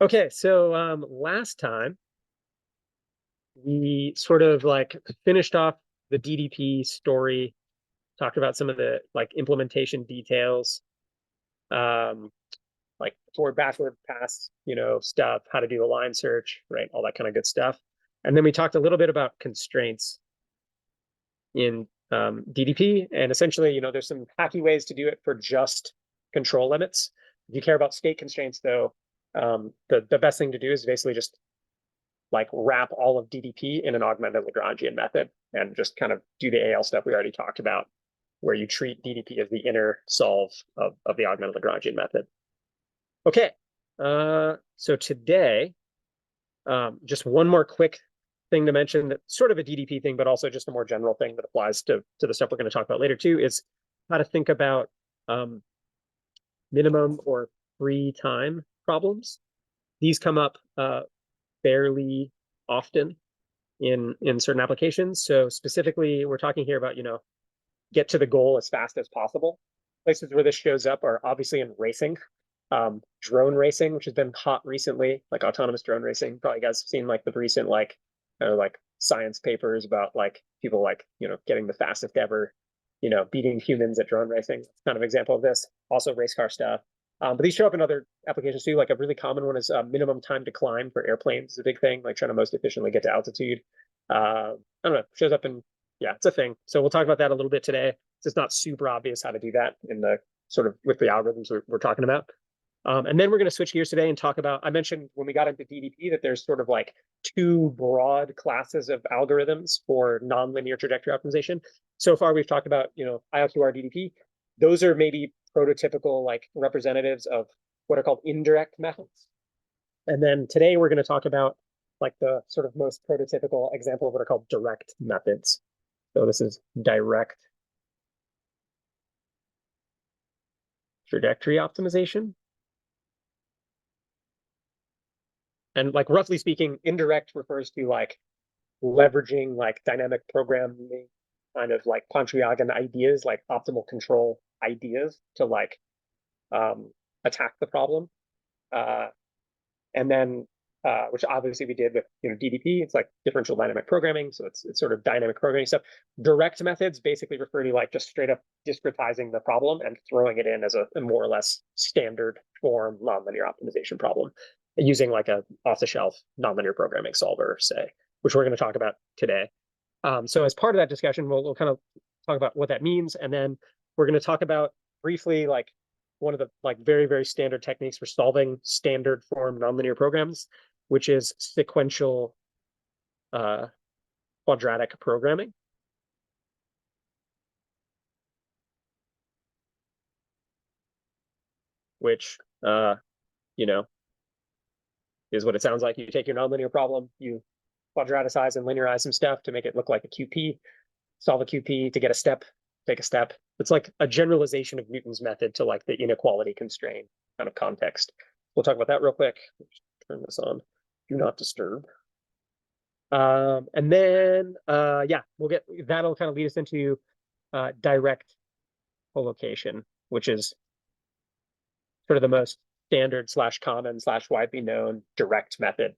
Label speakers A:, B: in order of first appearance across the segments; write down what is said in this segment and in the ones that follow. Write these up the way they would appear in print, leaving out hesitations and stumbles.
A: Okay, so last time we sort of like finished off the DDP story, talked about some of the like implementation details, um, like forward, backward, pass, stuff, how to do a line search, right? All that kind of good stuff. And then we talked a little bit about constraints in DDP, and essentially, there's some hacky ways to do it for just control limits. If you care about state constraints, though, the best thing to do is basically just like wrap all of DDP in an augmented Lagrangian method and just kind of do the AL stuff we already talked about, where you treat DDP as the inner solve of the augmented Lagrangian method. Okay, so today, just one more quick thing to mention that's sort of a DDP thing, but also just a more general thing that applies to the stuff we're going to talk about later too, is how to think about minimum or free time problems. These come up fairly often in certain applications. So specifically, we're talking here about, get to the goal as fast as possible. Places where this shows up are obviously in racing, drone racing, which has been hot recently, like autonomous drone racing. Probably you guys have seen like the recent like science papers about like people like, getting the fastest ever, beating humans at drone racing. It's kind of an example of this. Also race car stuff. But these show up in other applications too. Like a really common one is minimum time to climb for airplanes is a big thing, like trying to most efficiently get to altitude. I don't know, shows up in, yeah, it's a thing. So we'll talk about that a little bit today. It's just not super obvious how to do that in the sort of with the algorithms we're talking about. And then we're going to switch gears today and talk about, I mentioned when we got into DDP that there's sort of like two broad classes of algorithms for nonlinear trajectory optimization. So far, we've talked about, ILQR DDP. Those are maybe prototypical like representatives of what are called indirect methods. And then today we're going to talk about like the sort of most prototypical example of what are called direct methods. So this is direct trajectory optimization. And like roughly speaking, indirect refers to like leveraging like dynamic programming kind of like Pontryagin ideas, like optimal control ideas to like attack the problem. And then which obviously we did with DDP. It's like differential dynamic programming, so it's sort of dynamic programming stuff. Direct methods basically refer to like just straight up discretizing the problem and throwing it in as a more or less standard form nonlinear optimization problem using like a off-the-shelf nonlinear programming solver, say, which we're going to talk about today. So as part of that discussion, we'll kind of talk about what that means, and then we're going to talk about briefly like one of the like very, very standard techniques for solving standard form nonlinear programs, which is sequential quadratic programming. Which, is what it sounds like. You take your nonlinear problem, you quadraticize and linearize some stuff to make it look like a QP, solve a QP to get a step, take a step. It's like a generalization of Newton's method to like the inequality constraint kind of context. We'll talk about that real quick. Turn this on. Do not disturb. And then, yeah, that'll kind of lead us into direct collocation, which is sort of the most standard / common / widely known direct method.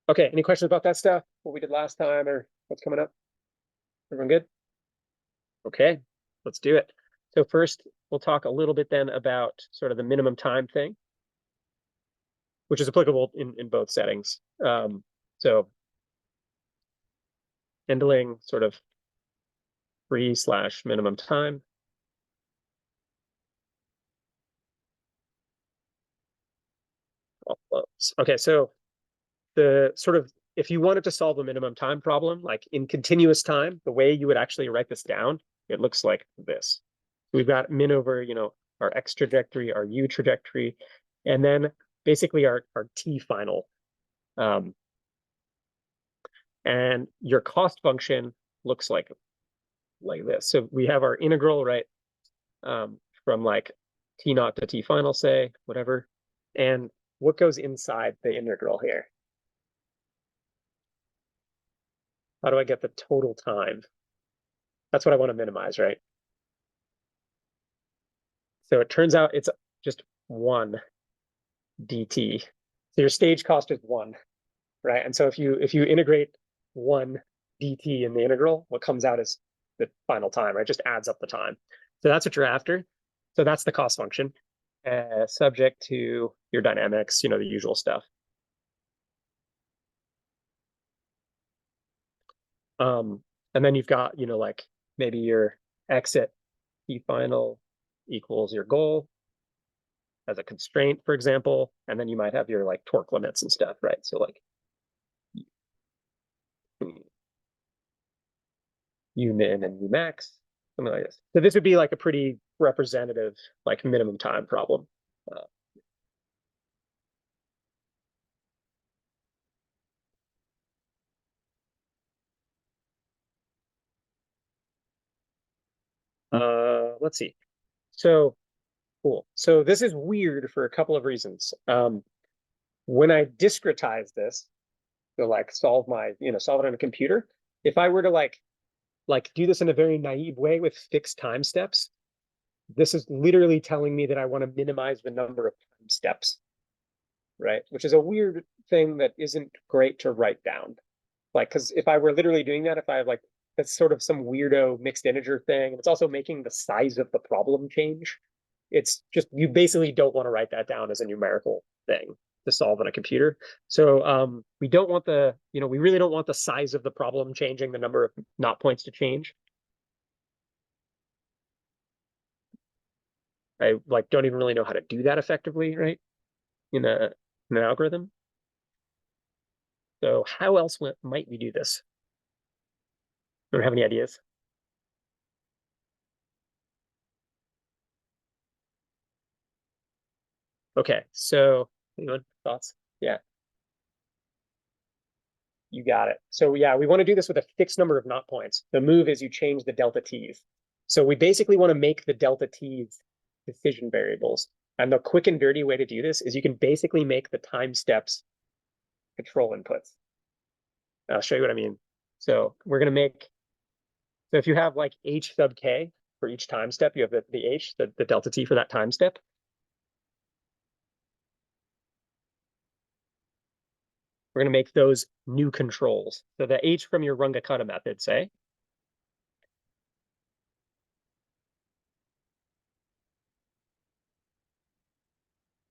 A: Okay, any questions about that stuff? What we did last time or what's coming up? Everyone good? Okay, let's do it. So first, we'll talk a little bit then about sort of the minimum time thing, which is applicable in both settings. So handling sort of free / minimum time. Okay, so the sort of, if you wanted to solve a minimum time problem, like in continuous time, the way you would actually write this down, it looks like this. We've got min over, our x trajectory, our u trajectory, and then basically our t final. And your cost function looks like this. So we have our integral, right, from like t naught to t final, say, whatever. And what goes inside the integral here? How do I get the total time? That's what I want to minimize, right? So it turns out it's just 1 dt. So your stage cost is 1, right? And so if you integrate 1 dt in the integral, what comes out is the final time, right? Just adds up the time. So that's what you're after. So that's the cost function, subject to your dynamics, the usual stuff. And then you've got, like maybe your exit P final equals your goal as a constraint, for example, and then you might have your like torque limits and stuff, right? So like U min and U max, something like this. So this would be like a pretty representative like minimum time problem. Let's see. So cool. So this is weird for a couple of reasons. When I discretize this, to like solve it on a computer, if I were to like do this in a very naive way with fixed time steps, this is literally telling me that I want to minimize the number of time steps, right? Which is a weird thing that isn't great to write down. Like, because if I were literally doing that, if I have like, that's sort of some weirdo mixed integer thing, and it's also making the size of the problem change. It's just, you basically don't want to write that down as a numerical thing to solve on a computer. So we don't want we really don't want the size of the problem changing, the number of not points to change. I like don't even really know how to do that effectively, right? In an algorithm. So how else might we do this? Don't have any ideas. Okay, so anyone thoughts? Yeah, you got it. So yeah, we want to do this with a fixed number of not points. The move is you change the delta t's. So we basically want to make the delta t's decision variables. And the quick and dirty way to do this is you can basically make the time steps control inputs. I'll show you what I mean. So we're going to make, so if you have like h sub k for each time step, you have the h, the delta t for that time step. We're going to make those new controls. So the h from your Runge-Kutta method, say,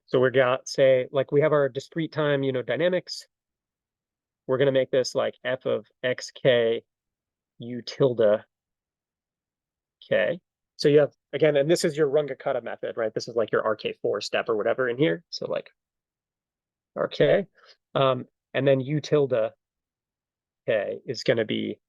A: so we're got, say, like we have our discrete time, dynamics. We're going to make this like f of xk u tilde k. So you have, again, and this is your Runge-Kutta method, right? This is like your RK4 step or whatever in here. So like RK. And then u tilde k is going to be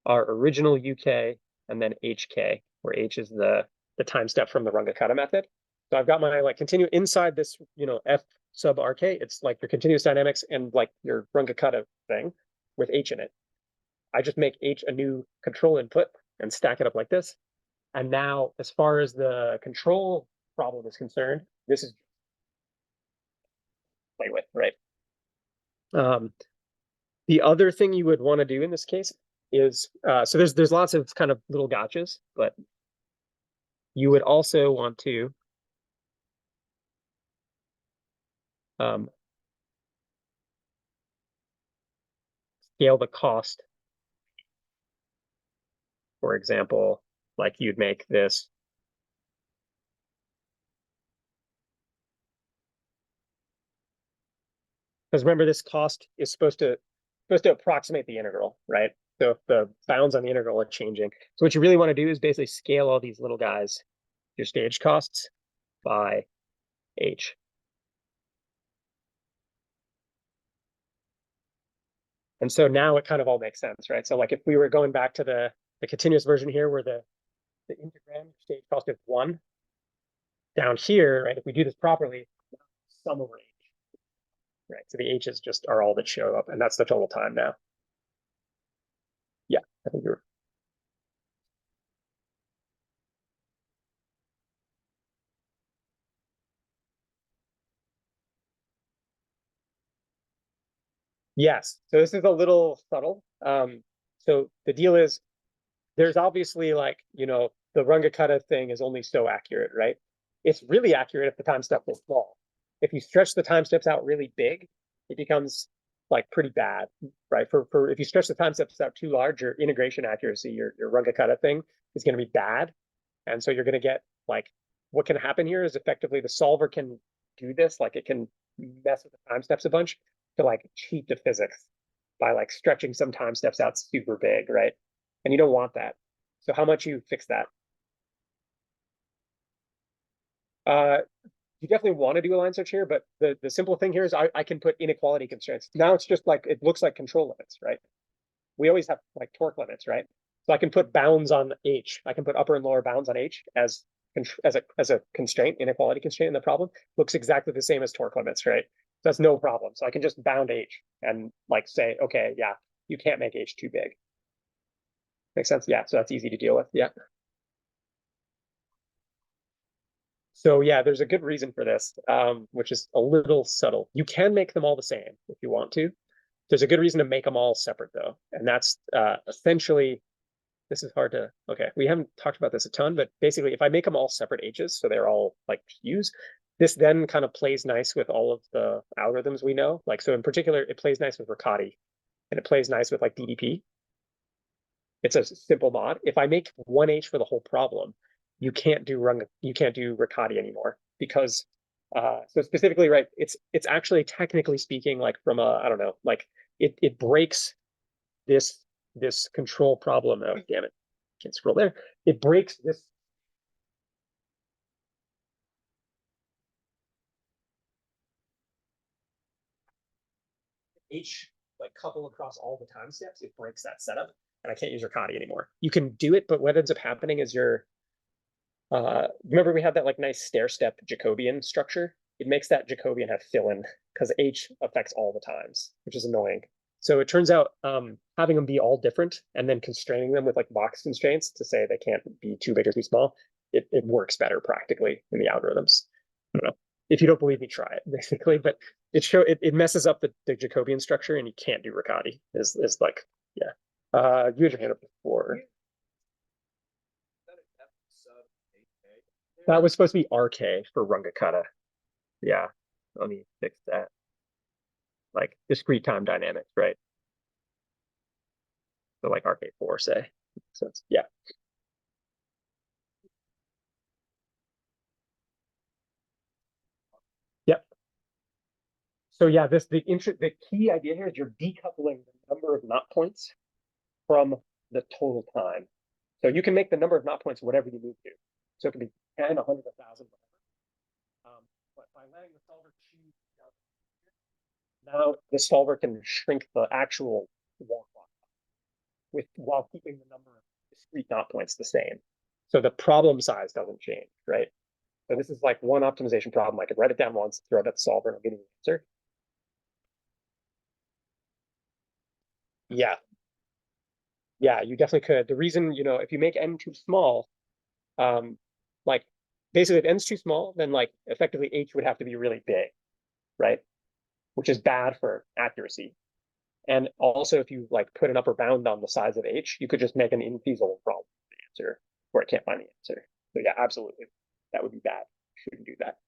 A: our original UK and then HK, where H is the time step from the Runge-Kutta method. So I've got my like continue inside this, F sub RK. It's like your continuous dynamics and like your Runge-Kutta thing with H in it. I just make H a new control input and stack it up like this. And now, as far as the control problem is concerned, this is play with, right? The other thing you would want to do in this case is so there's lots of kind of little gotchas, but you would also want to scale the cost. For example, like you'd make this because remember this cost is supposed to approximate the integral, right? So if the bounds on the integral are changing, so what you really want to do is basically scale all these little guys, your stage costs, by h. And so now it kind of all makes sense, right? So like if we were going back to the continuous version here where the integram stage cost is 1, down here, right? If we do this properly, sum over h, right? So the h's just are all that show up, and that's the total time now. Yeah, I think you're. Yes. So this is a little subtle. So the deal is there's obviously like, the Runge-Kutta thing is only so accurate, right? It's really accurate if the time step is small. If you stretch the time steps out really big, it becomes like pretty bad, right? For if you stretch the time steps out too large, your integration accuracy, your Runge-Kutta thing is going to be bad. And so you're going to get like, what can happen here is effectively the solver can do this, like it can mess with the time steps a bunch to like cheat the physics by like stretching some time steps out super big, right? And you don't want that. So how much you fix that? Uh, you definitely want to do a line search here, but the simple thing here is I can put inequality constraints. Now it's just like, it looks like control limits, right? We always have like torque limits, right? So I can put bounds on H. I can put upper and lower bounds on H as a constraint, inequality constraint in the problem. Looks exactly the same as torque limits, right? So that's no problem. So I can just bound H and like say, okay, yeah, you can't make H too big. Makes sense? Yeah, so that's easy to deal with. Yeah. So yeah, there's a good reason for this, which is a little subtle. You can make them all the same if you want to. There's a good reason to make them all separate though, and that's essentially, this is hard to, okay, we haven't talked about this a ton, but basically if I make them all separate H's, so they're all like Q's, this then kind of plays nice with all of the algorithms we know. Like, so in particular, it plays nice with Riccati and it plays nice with like DDP. It's a simple mod. If I make one H for the whole problem, you can't do Riccati anymore because so specifically, right, it's actually technically speaking, like from a, I don't know, like it breaks this control problem. Oh, damn it. Can't scroll there. It breaks this. H like couple across all the time steps, it breaks that setup, and I can't use Riccati anymore. You can do it, but what ends up happening is remember we had that like nice stair step Jacobian structure? It makes that Jacobian have fill-in because H affects all the times, which is annoying. So it turns out having them be all different and then constraining them with like box constraints to say they can't be too big or too small, it works better practically in the algorithms. I don't know. If you don't believe me, try it basically. But it messes up the Jacobian structure and you can't do Riccati. Is like, yeah. You had your hand up before. That was supposed to be RK for Runge-Kutta. Yeah. Let me fix that. Like discrete time dynamics, right? So like RK4, say. So yeah. Yep. So yeah, the key idea here is you're decoupling the number of knot points from the total time. So you can make the number of knot points whatever you need to. So it can be 10, 100, 1,000, whatever. But by letting the solver choose, now the solver can shrink the actual wall clock while keeping the number of discrete knot points the same. So the problem size doesn't change, right? So this is like one optimization problem. I could write it down once, throw it at the solver, and I'll give you the answer. Yeah, yeah, you definitely could. The reason, if you make n too small, um, like basically if n's too small, then like effectively h would have to be really big, right? Which is bad for accuracy. And also, if you like put an upper bound on the size of h, you could just make an infeasible problem for the answer where it can't find the answer. So yeah, absolutely, that would be bad. You shouldn't do that.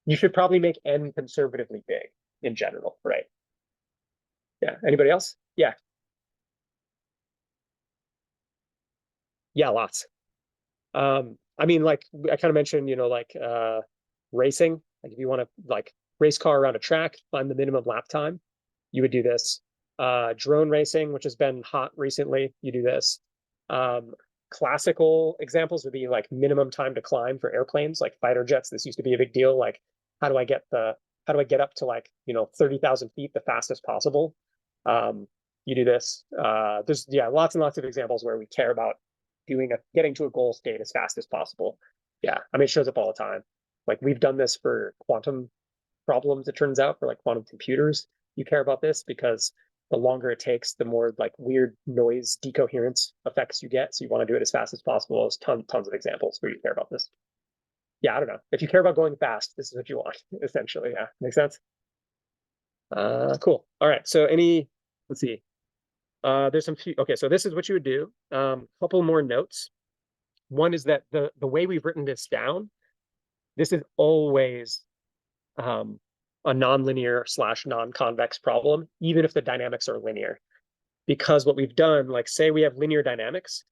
A: You should probably make n conservatively big in general, right? Yeah. Anybody else? Yeah. Yeah, lots. I mean, like I kind of mentioned, like racing. Like if you want to like race car around a track, find the minimum lap time, you would do this. Drone racing, which has been hot recently, you do this. Um, Classical examples would be like minimum time to climb for airplanes, like fighter jets. This used to be a big deal. Like, how do I get up to like 30,000 feet the fastest possible? You do this. There's lots and lots of examples where we care about getting to a goal state as fast as possible. Yeah, I mean it shows up all the time. Like we've done this for quantum problems, it turns out, for like quantum computers. You care about this because the longer it takes, the more like weird noise decoherence effects you get. So you want to do it as fast as possible. There's tons of examples where you care about this. Yeah, I don't know. If you care about going fast, this is what you want, essentially. Yeah, makes sense. Cool. All right. So let's see. There's some few, okay, so this is what you would do. Couple more notes. One is that the way we've written this down, this is always a nonlinear slash non-convex problem, even if the dynamics are linear. Because what we've done, like say we have linear dynamics,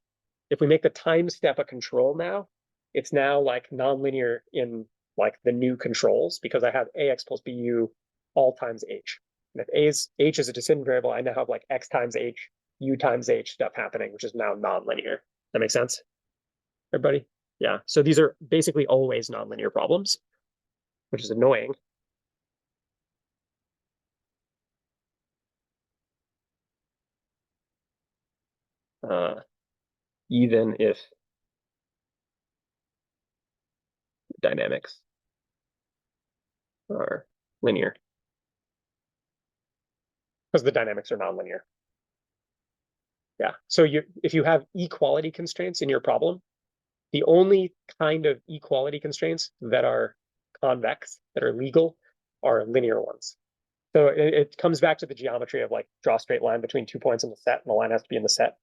A: if we make the time step a control now, it's now like nonlinear in like the new controls because I have ax plus bu all times h. And if h is a descendant variable, I now have like x times h, u times h stuff happening, which is now nonlinear. That makes sense, everybody? Yeah. So these are basically always nonlinear problems, which is annoying. Even if dynamics are linear, because the dynamics are nonlinear. Yeah. So if you have equality constraints in your problem, the only kind of equality constraints that are convex, that are legal, are linear ones. So it comes back to the geometry of like draw a straight line between 2 points in the set, and the line has to be in the set.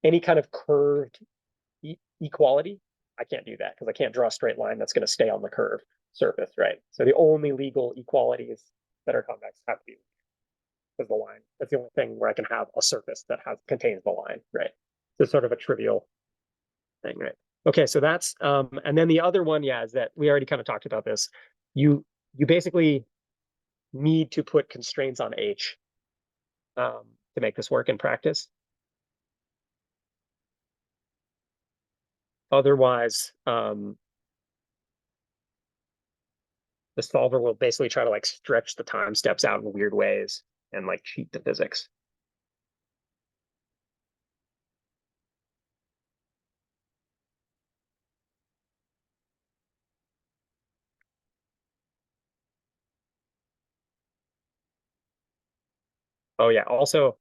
A: Any kind of curved equality, I can't do that because I can't draw a straight line that's going to stay on the curved surface, right? So the only legal equalities that are convex have to be because the line. That's the only thing where I can have a surface that contains the line, right? So it's sort of a trivial thing, right? Okay, so that's and then the other one, yeah, is that we already kind of talked about this. You basically need to put constraints on H to make this work in practice. Otherwise, the solver will basically try to like stretch the time steps out in weird ways and like cheat the physics. Oh yeah. Also,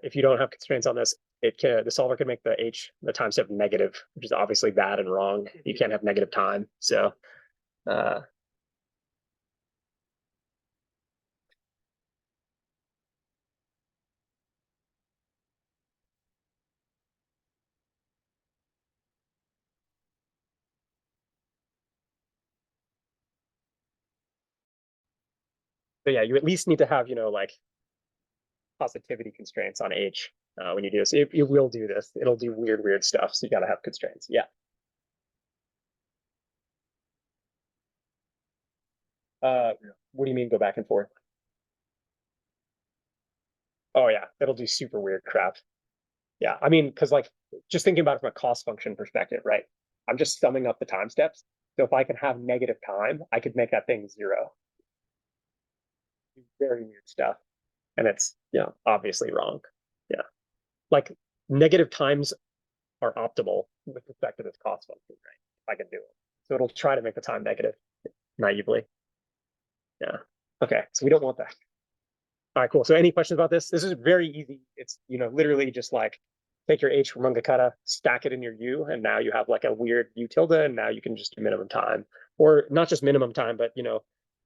A: if you don't have constraints on this, the solver can make the time step negative, which is obviously bad and wrong. You can't have negative time. Uh, so yeah, you at least need to have, like positivity constraints on H when you do this. It will do this. It'll do weird stuff. So you got to have constraints. Yeah. What do you mean go back and forth? Oh yeah, it'll do super weird crap. Yeah, I mean, because like just thinking about it from a cost function perspective, right? I'm just summing up the time steps. So if I can have negative time, I could make that thing zero. Very weird stuff. And it's, obviously wrong. Yeah. Like negative times are optimal with respect to this cost function, right? If I can do it. So it'll try to make the time negative naively. Yeah. Okay. So we don't want that. All right, cool. So any questions about this? This is very easy. It's, literally just like take your H from Mangakata, stack it in your U, and now you have like a weird U tilde, and now you can just do minimum time. Or not just minimum time, but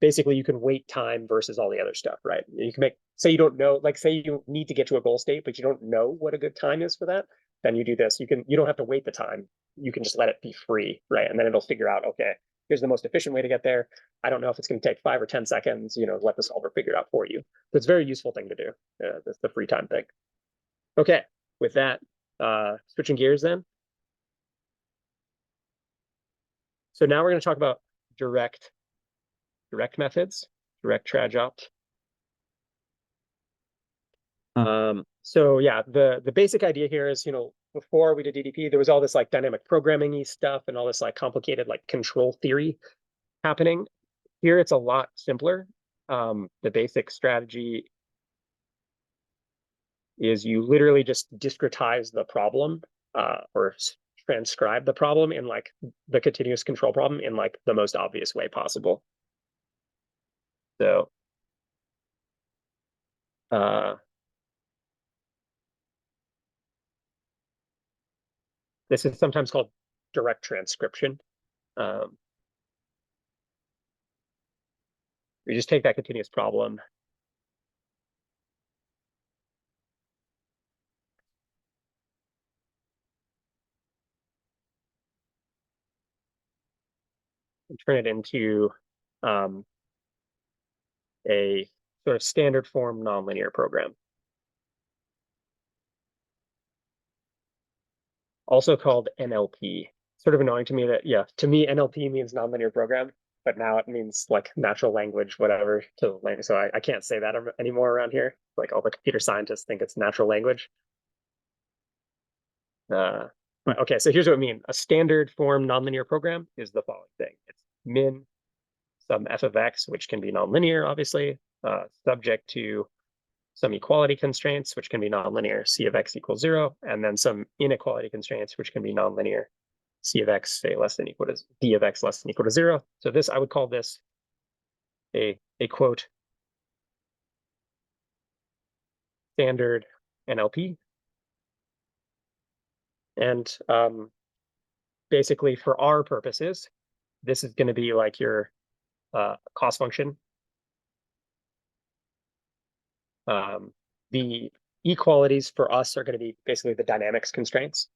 A: basically you can weight time versus all the other stuff, right? You can say you don't know, like say you need to get to a goal state, but you don't know what a good time is for that, then you do this. You don't have to weight the time. You can just let it be free, right? And then it'll figure out, okay, here's the most efficient way to get there. I don't know if it's going to take 5 or 10 seconds, let the solver figure it out for you. So it's a very useful thing to do. That's the free time thing. Okay, with that, switching gears then. So now we're going to talk about direct methods, direct trajopt. So yeah, the basic idea here is, before we did DDP, there was all this like dynamic programming-y stuff and all this like complicated like control theory happening. Here it's a lot simpler. The basic strategy is you literally just discretize the problem or transcribe the problem in like the continuous control problem in like the most obvious way possible. So uh, this is sometimes called direct transcription. Um, you just take that continuous problem and turn it into a sort of standard form nonlinear program. Also called NLP. Sort of annoying to me that, yeah, to me, NLP means nonlinear program, but now it means like natural language, whatever, to language. So I can't say that anymore around here. Like all the computer scientists think it's natural language. But okay, so here's what I mean. A standard form nonlinear program is the following thing. It's min some f of x, which can be nonlinear, obviously, subject to some equality constraints, which can be nonlinear, c of x equals 0, and then some inequality constraints, which can be nonlinear, c of x, say, less than equal to d of x less than equal to 0. So this, I would call this a quote standard NLP. And basically, for our purposes, this is going to be like your cost function. The equalities for us are going to be basically the dynamics constraints.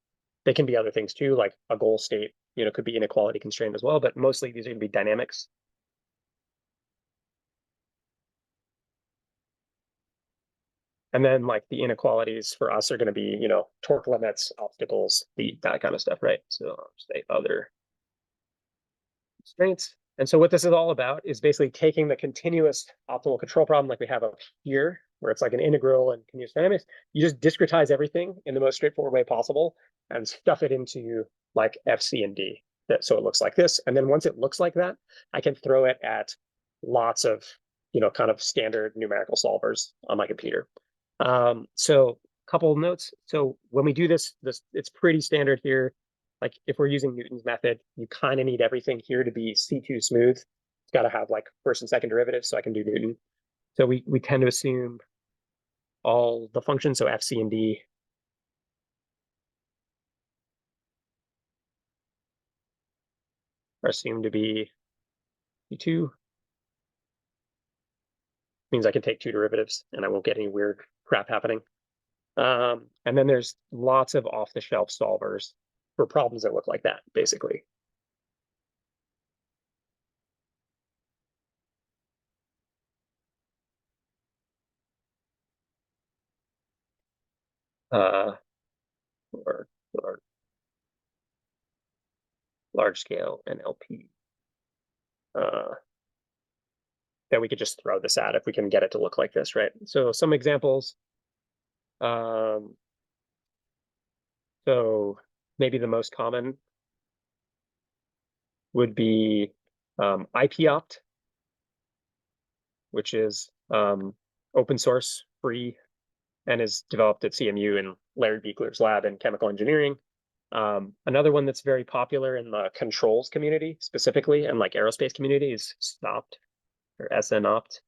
A: They can be other things too, like a goal state, could be inequality constraint as well, but mostly these are going to be dynamics. And then like the inequalities for us are going to be, torque limits, obstacles, that kind of stuff, right? So I'll say other constraints. And so what this is all about is basically taking the continuous optimal control problem like we have up here, where it's like an integral and continuous dynamics. You just discretize everything in the most straightforward way possible and stuff it into like F, C, and D. So it looks like this. And then once it looks like that, I can throw it at lots of, kind of standard numerical solvers on my computer. So a couple of notes. So when we do this, it's pretty standard here. Like if we're using Newton's method, you kind of need everything here to be C2 smooth. It's got to have like first and second derivatives so I can do Newton. So we tend to assume all the functions, so F, C, and D are assumed to be C2. Means I can take two derivatives and I won't get any weird crap happening. And then there's lots of off-the-shelf solvers for problems that look like that, basically. Or large scale NLP. That we could just throw this at if we can get it to look like this, right? So some examples. So maybe the most common would be IP-opt, which is open source, free, and is developed at CMU in Larry Buechler's lab in chemical engineering. Another one that's very popular in the controls community specifically, and like aerospace community, is SNOPT or SNOPT,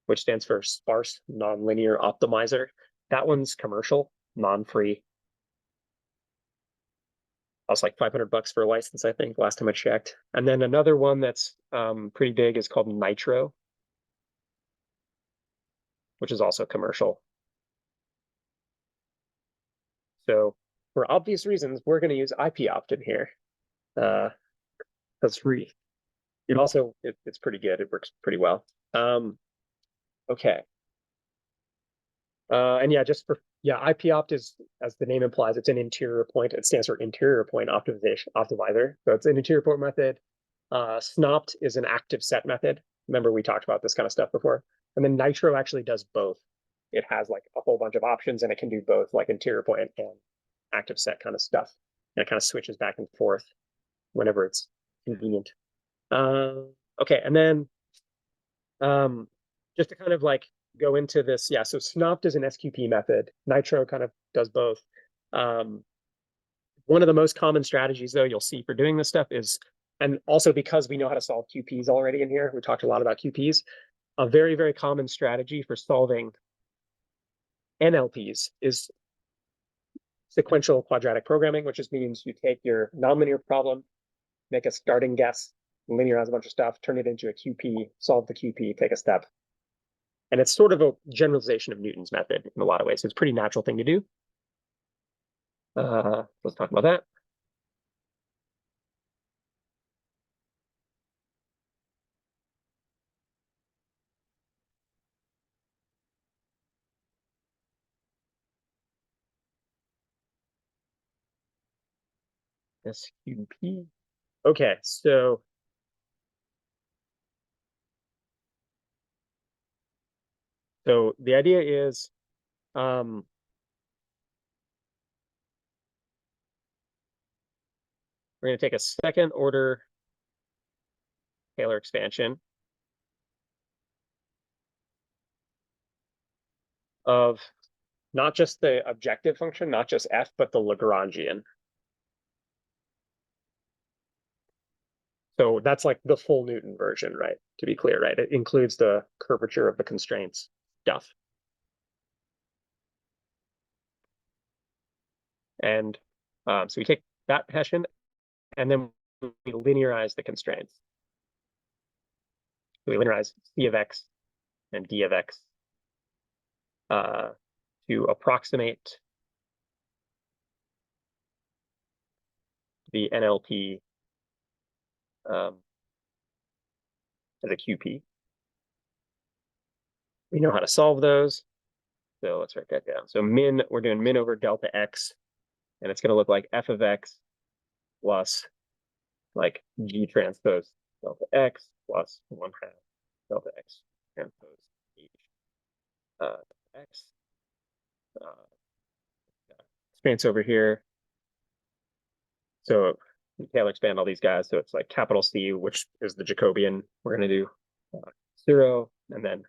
A: which stands for Sparse Nonlinear Optimizer. That one's commercial, non-free. Costs like $500 for a license, I think, last time I checked. And then another one that's pretty big is called Nitro, which is also commercial. So for obvious reasons, we're going to use IP-opt in here. That's free. It also, it's pretty good. It works pretty well. Okay. And yeah, IP-opt is, as the name implies, it's an interior point. It stands for interior point optimizer. So it's an interior point method. SNOPT is an active set method. Remember, we talked about this kind of stuff before. And then Nitro actually does both. It has like a whole bunch of options and it can do both like interior point and active set kind of stuff. And it kind of switches back and forth whenever it's convenient. Okay, and then just to kind of like go into this, yeah, so SNOPT is an SQP method. Nitro kind of does both. One of the most common strategies, though, you'll see for doing this stuff is, and also because we know how to solve QPs already in here, we talked a lot about QPs, a very, very common strategy for solving NLPs is sequential quadratic programming, which just means you take your nonlinear problem, make a starting guess, linearize a bunch of stuff, turn it into a QP, solve the QP, take a step. And it's sort of a generalization of Newton's method in a lot of ways. So it's a pretty natural thing to do. Let's talk about that. SQP. Okay, so the idea is we're going to take a second order Taylor expansion of not just the objective function, not just f, but the Lagrangian. So that's like the full Newton version, right? To be clear, right? It includes the curvature of the constraints stuff. And so we take that Hessian, and then we linearize the constraints. We linearize C of x and D of x to approximate the NLP as a QP. We know how to solve those. So let's write that down. So min, we're doing min over delta x, and it's going to look like f of x plus like g transpose delta x plus 1/2 delta x transpose h x. Expands over here. So we Taylor expand all these guys. So it's like capital C, which is the Jacobian. We're going to do 0, and then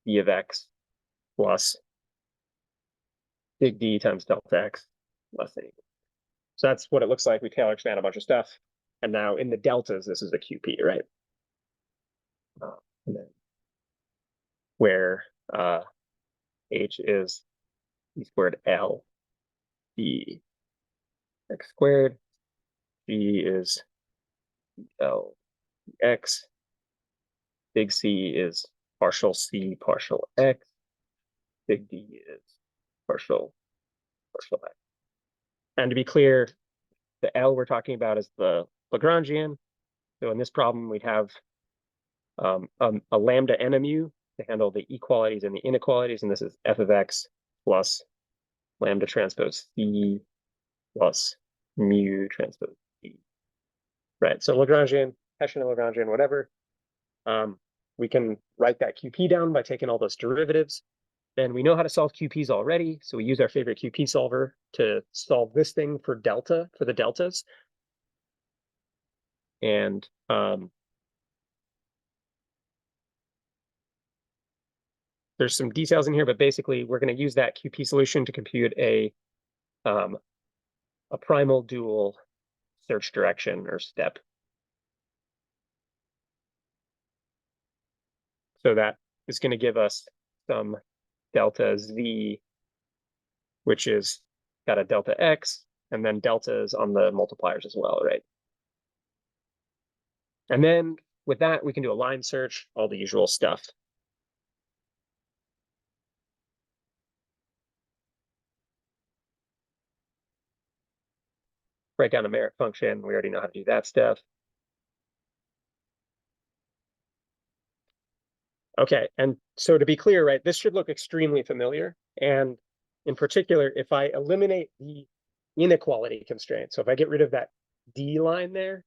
A: d of x plus big D times delta x less than equal. So that's what it looks like. We Taylor expand a bunch of stuff. And now in the deltas, this is the QP, right? And then where h is e squared L d x squared, g is L x, big C is partial C partial x, big D is partial x. And to be clear, the L we're talking about is the Lagrangian. So in this problem, we'd have a lambda and a mu to handle the equalities and the inequalities, and this is f of x plus lambda transpose C plus mu transpose C. Right, so Lagrangian, Hessian Lagrangian, whatever. We can write that QP down by taking all those derivatives. Then we know how to solve QPs already, so we use our favorite QP solver to solve this thing for delta, for the deltas. And there's some details in here, but basically we're going to use that QP solution to compute a primal dual search direction or step. So that is going to give us some delta z, which is got a delta x, and then deltas on the multipliers as well, right? And then with that, we can do a line search, all the usual stuff. Write down a merit function. We already know how to do that stuff. Okay, and so to be clear, right, this should look extremely familiar. And in particular, if I eliminate the inequality constraint, so if I get rid of that D line there,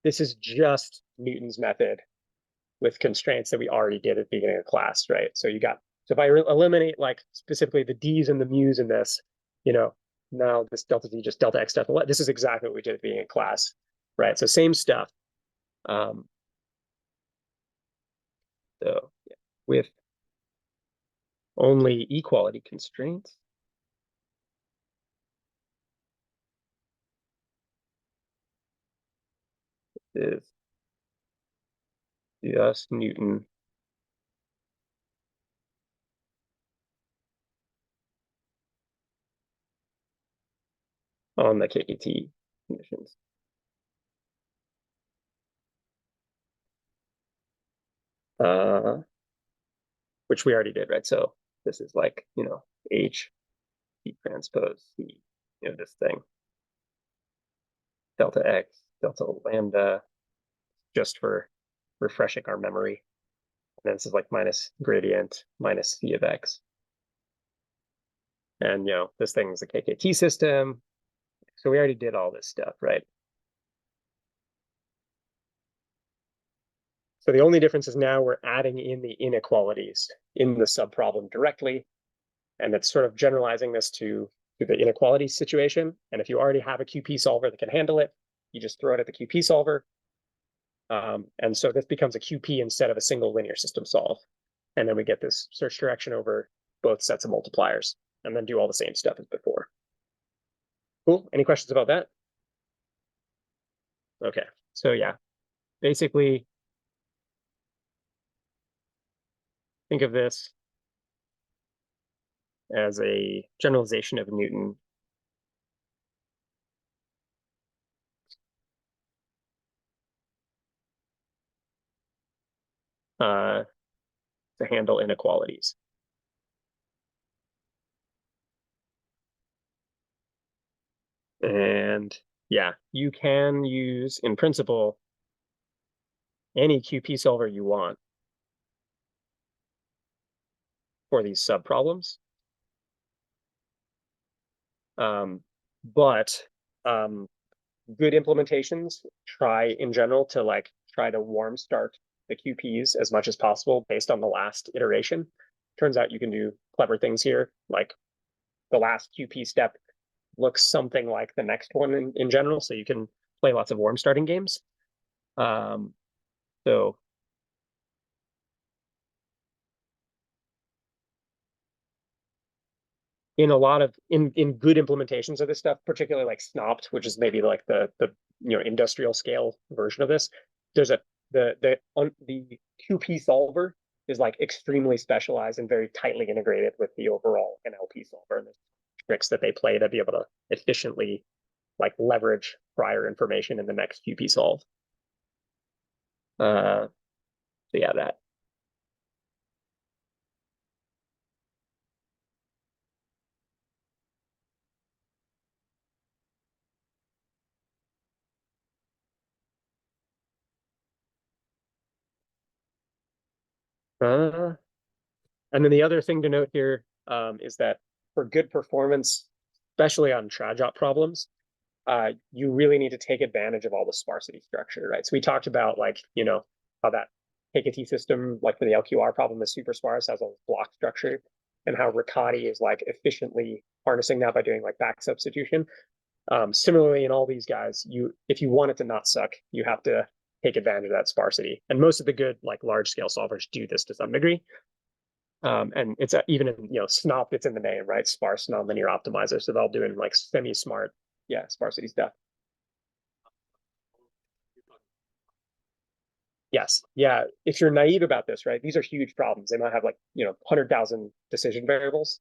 A: this is just Newton's method with constraints that we already did at the beginning of class, right? So you got, so if I eliminate like specifically the D's and the mu's in this, you know, now this delta D just delta X delta Y, this is exactly what we did at the beginning of class, right? So same stuff. So yeah, with only equality constraints. Is just Newton on the KKT conditions. Which we already did, right? So this is like, you know, H, C transpose C, you know, this thing. Delta X, delta lambda, just for refreshing our memory. And then this is like minus gradient minus C of X. And, you know, this thing's a KKT system. So we already did all this stuff, right? So the only difference is now we're adding in the inequalities in the subproblem directly, and it's sort of generalizing this to the inequality situation. And if you already have a QP solver that can handle it, you just throw it at the QP solver. And so this becomes a QP instead of a single linear system solve. And then we get this search direction over both sets of multipliers, and then do all the same stuff as before. Cool. Any questions about that? Okay. So yeah, basically think of this as a generalization of Newton. To handle inequalities. And yeah, you can use, in principle, any QP solver you want for these subproblems. But good implementations try in general to try to warm start the QPs as much as possible based on the last iteration. Turns out you can do clever things here, like the last QP step looks something like the next one in general, so you can play lots of warm starting games. So in a lot of in good implementations of this stuff, particularly like Snopt, which is maybe like the industrial scale version of this, there's the QP solver is like extremely specialized and very tightly integrated with the overall NLP solver, and the tricks that they play to be able to efficiently like leverage prior information in the next QP solve. So yeah, that. And then the other thing to note here is that for good performance, especially on trajot problems, you really need to take advantage of all the sparsity structure, right? So we talked about how that KKT system, like for the LQR problem, is super sparse, has a block structure, and how Riccati is like efficiently harnessing that by doing like back substitution. Similarly, in all these guys, if you want it to not suck, you have to take advantage of that sparsity. And most of the good like large scale solvers do this to some degree. And it's even in SNOP, it's in the name, right? Sparse nonlinear optimizer. So they'll do in like semi-smart, sparsity stuff. Yes. Yeah. If you're naive about this, right? These are huge problems. They might have 100,000 decision variables.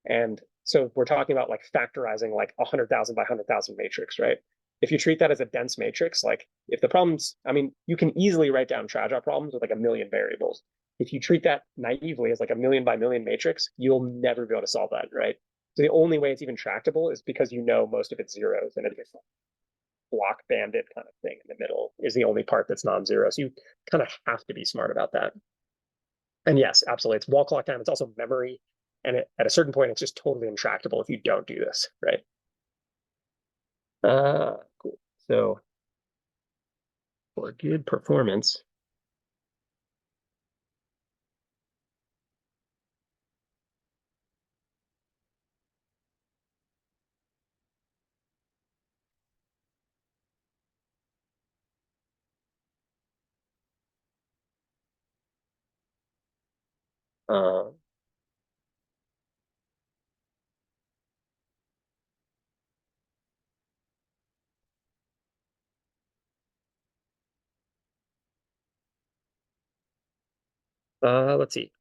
A: And so we're talking about like factorizing like 100,000 by 100,000 matrix, right? If you treat that as a dense matrix, like if the problems, I mean, you can easily write down trajot problems with like a million variables. If you treat that naively as like a million by million matrix, you'll never be able to solve that, right? So the only way it's even tractable is because most of it's zeros, and it's block banded kind of thing in the middle is the only part that's non-zero. So you kind of have to be smart about that. And yes, absolutely. It's wall clock time. It's also memory. And at a certain point, it's just totally intractable if you don't do this, right? Cool. So for good performance, uh, let's see.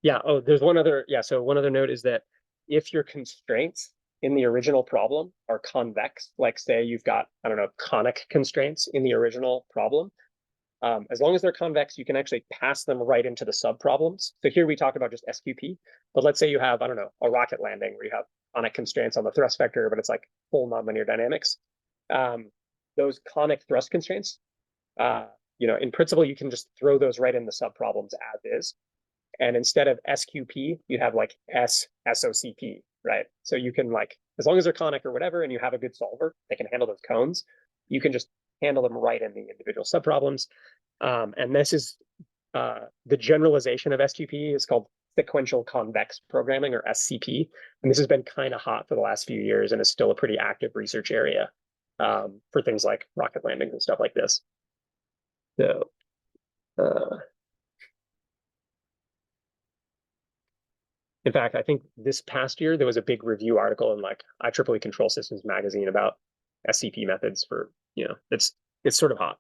A: Yeah. Oh, there's one other. Yeah. So one other note is that if your constraints in the original problem are convex, like say you've got, I don't know, conic constraints in the original problem, as long as they're convex, you can actually pass them right into the subproblems. So here we talk about just SQP, but let's say you have, I don't know, a rocket landing where you have conic constraints on the thrust vector, but it's like full nonlinear dynamics. Those conic thrust constraints, in principle, you can just throw those right in the subproblems as is. And instead of SQP, you have like SOCP, right? So you can as long as they're conic or whatever, and you have a good solver that can handle those cones, you can just handle them right in the individual subproblems. And this is the generalization of SQP is called sequential convex programming, or SCP. And this has been kind of hot for the last few years and is still a pretty active research area for things like rocket landings and stuff like this. So, in fact, I think this past year there was a big review article in like IEEE Control Systems magazine about SCP methods for, it's sort of hot.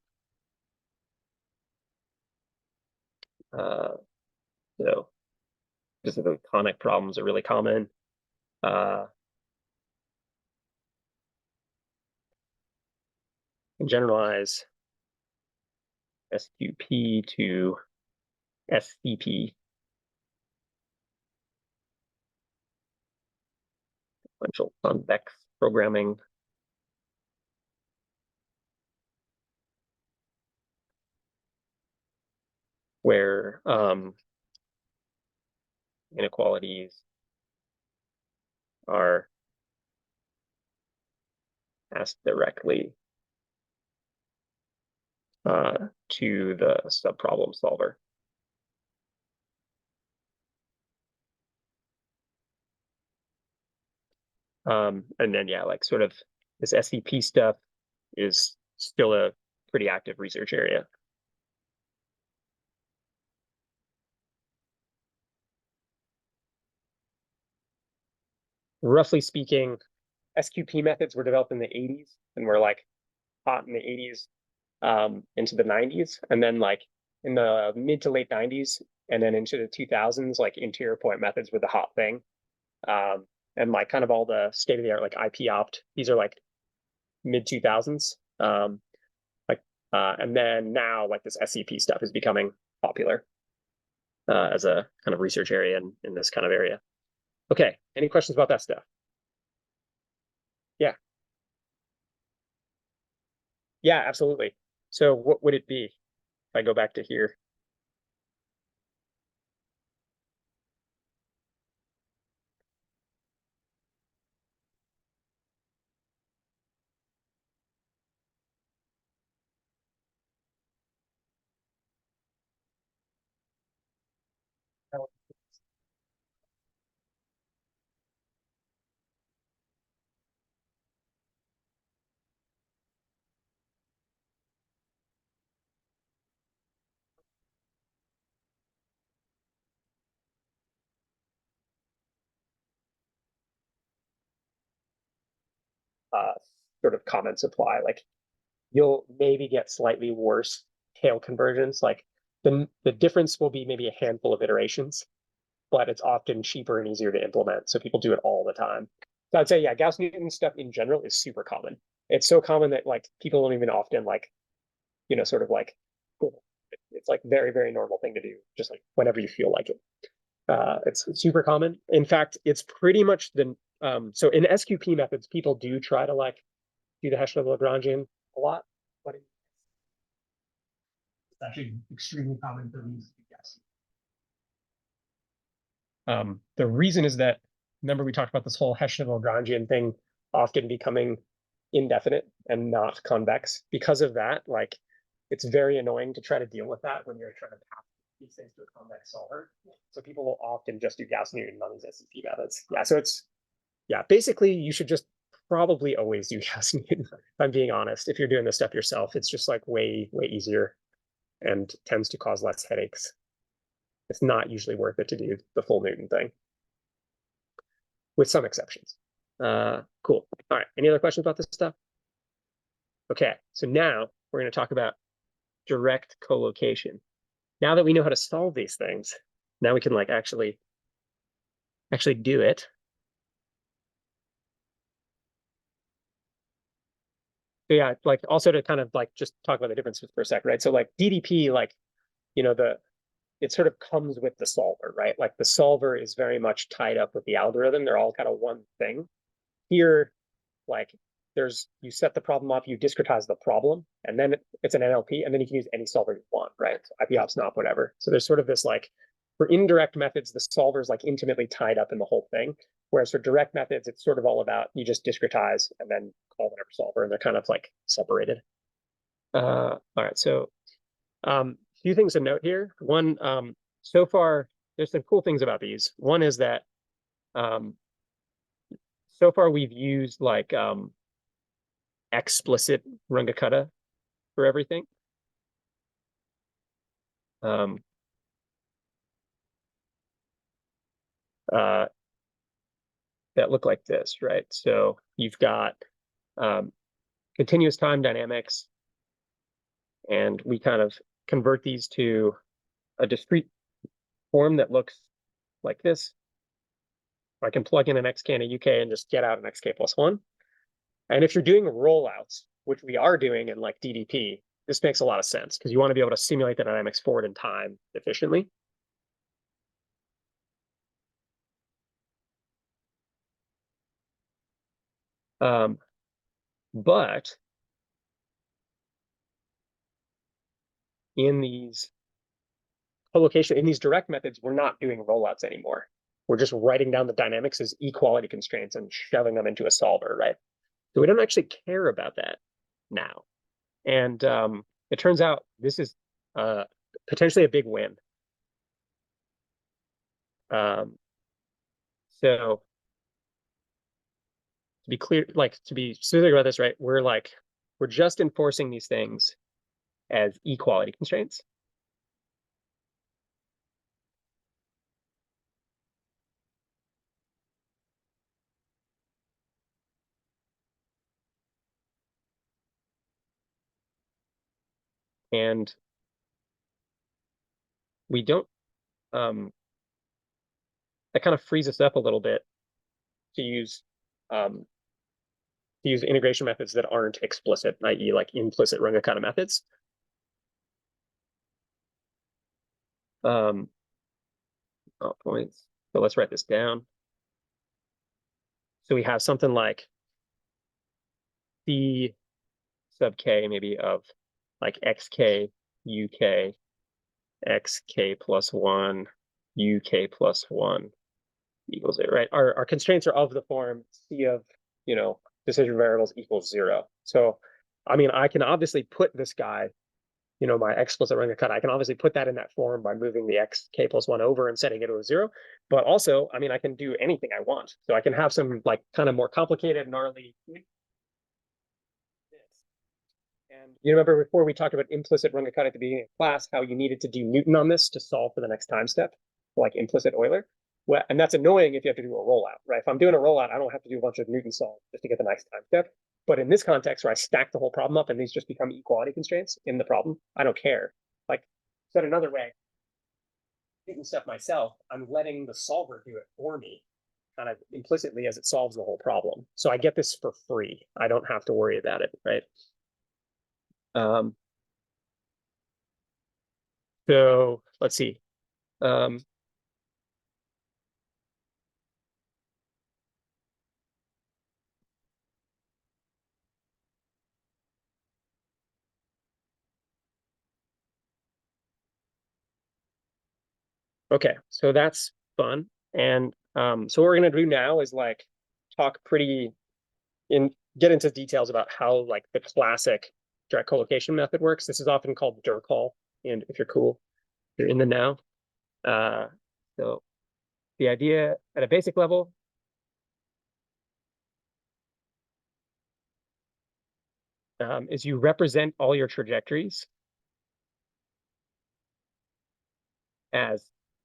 A: So specific conic problems are really common. Can generalize SQP to SCP. Sequential convex programming. Where inequalities are asked directly to the subproblem solver. And then, yeah, like sort of this SCP stuff is still a pretty active research area. Roughly speaking, SQP methods were developed in the 80s and were like hot in the 80s into the 90s. And then like in the mid to late 90s and then into the 2000s, like interior point methods were the hot thing. And like kind of all the state of the art, like IP opt, these are like mid 2000s. And then now like this SCP stuff is becoming popular as a kind of research area in this kind of area. Okay, any questions about that stuff? Yeah. Yeah, absolutely. So what would it be if I go back to here? Sort of comment supply, like you'll maybe get slightly worse tail conversions. Like the difference will be maybe a handful of iterations, but it's often cheaper and easier to implement. So people do it all the time. So I'd say, yeah, Gauss-Newton stuff in general is super common. It's so common that like people don't even often like, sort of like, it's like very, very normal thing to do, just like whenever you feel like it. It's super common. In fact, it's pretty much so in SQP methods, people do try to like do the hash level Lagrangian a lot, but it's actually extremely common for these to guess. The reason is that, remember we talked about this whole Hessian Lagrangian thing often becoming indefinite and not convex. Because of that, like it's very annoying to try to deal with that when you're trying to pass these things to a convex solver. So people will often just do Gauss-Newton on these SCP methods. Yeah, so basically you should just probably always do Gauss-Newton, if I'm being honest. If you're doing this stuff yourself, it's just like way, way easier and tends to cause less headaches. It's not usually worth it to do the full Newton thing, with some exceptions. Cool. All right. Any other questions about this stuff? Okay. So now we're going to talk about direct collocation. Now that we know how to solve these things, now we can like actually do it. So yeah, like also to kind of like just talk about the differences for a sec, right? So like DDP, like, it sort of comes with the solver, right? Like the solver is very much tied up with the algorithm. They're all kind of one thing. Here, like you set the problem up, you discretize the problem, and then it's an NLP, and then you can use any solver you want, right? So IPOps, not whatever. So there's sort of this like, for indirect methods, the solver is like intimately tied up in the whole thing. Whereas for direct methods, it's sort of all about you just discretize and then call whatever solver, and they're kind of like separated. All right, so few things to note here. One, so far, there's some cool things about these. One is that um, so far we've used like explicit Runge-Kutta for everything. Um, uh, that look like this, right? So you've got um, continuous time dynamics, and we kind of convert these to a discrete form that looks like this. I can plug in an xk and a uk and just get out an xk plus 1. And if you're doing rollouts, which we are doing in like DDP, this makes a lot of sense because you want to be able to simulate the dynamics forward in time efficiently. Um, but in these collocation, in these direct methods, we're not doing rollouts anymore. We're just writing down the dynamics as equality constraints and shoving them into a solver, right? So we don't actually care about that now. And it turns out this is potentially a big win. Um, so to be clear, like to be specific about this, right? We're just enforcing these things as equality constraints. And we don't, that kind of frees us up a little bit to use um, integration methods that aren't explicit, i.e. like implicit Runge-Kutta methods. Um, points. So let's write this down. So we have something like C sub k maybe of like xk, uk, xk plus 1, uk plus 1 equals it, right? Our constraints are of the form C of, decision variables equals 0. So, I mean, I can obviously put this guy, my explicit Runge-Kutta, I can obviously put that in that form by moving the xk plus 1 over and setting it to a 0. But also, I mean, I can do anything I want. So I can have some like kind of more complicated, gnarly. And you remember before we talked about implicit Runge-Kutta at the beginning of class, how you needed to do Newton on this to solve for the next time step, like implicit Euler? Well, and that's annoying if you have to do a rollout, right? If I'm doing a rollout, I don't have to do a bunch of Newton solve just to get the next time step. But in this context where I stack the whole problem up and these just become equality constraints in the problem, I don't care. Like, said another way, Newton stuff myself, I'm letting the solver do it for me kind of implicitly as it solves the whole problem. So I get this for free. I don't have to worry about it, right? Um, so let's see. Um, okay, so that's fun. And so what we're gonna do now is like talk pretty in get into details about how like the classic direct collocation method works. This is often called Dirk-Hall, and if you're cool, you're in the now. Uh, so the idea at a basic level is you represent all your trajectories as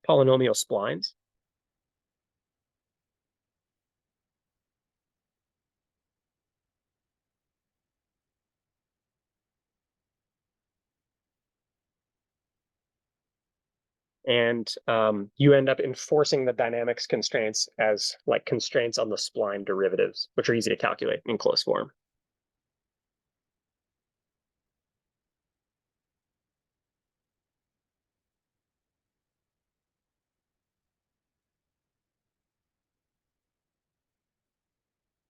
A: polynomial splines. And you end up enforcing the dynamics constraints as like constraints on the spline derivatives, which are easy to calculate in closed form.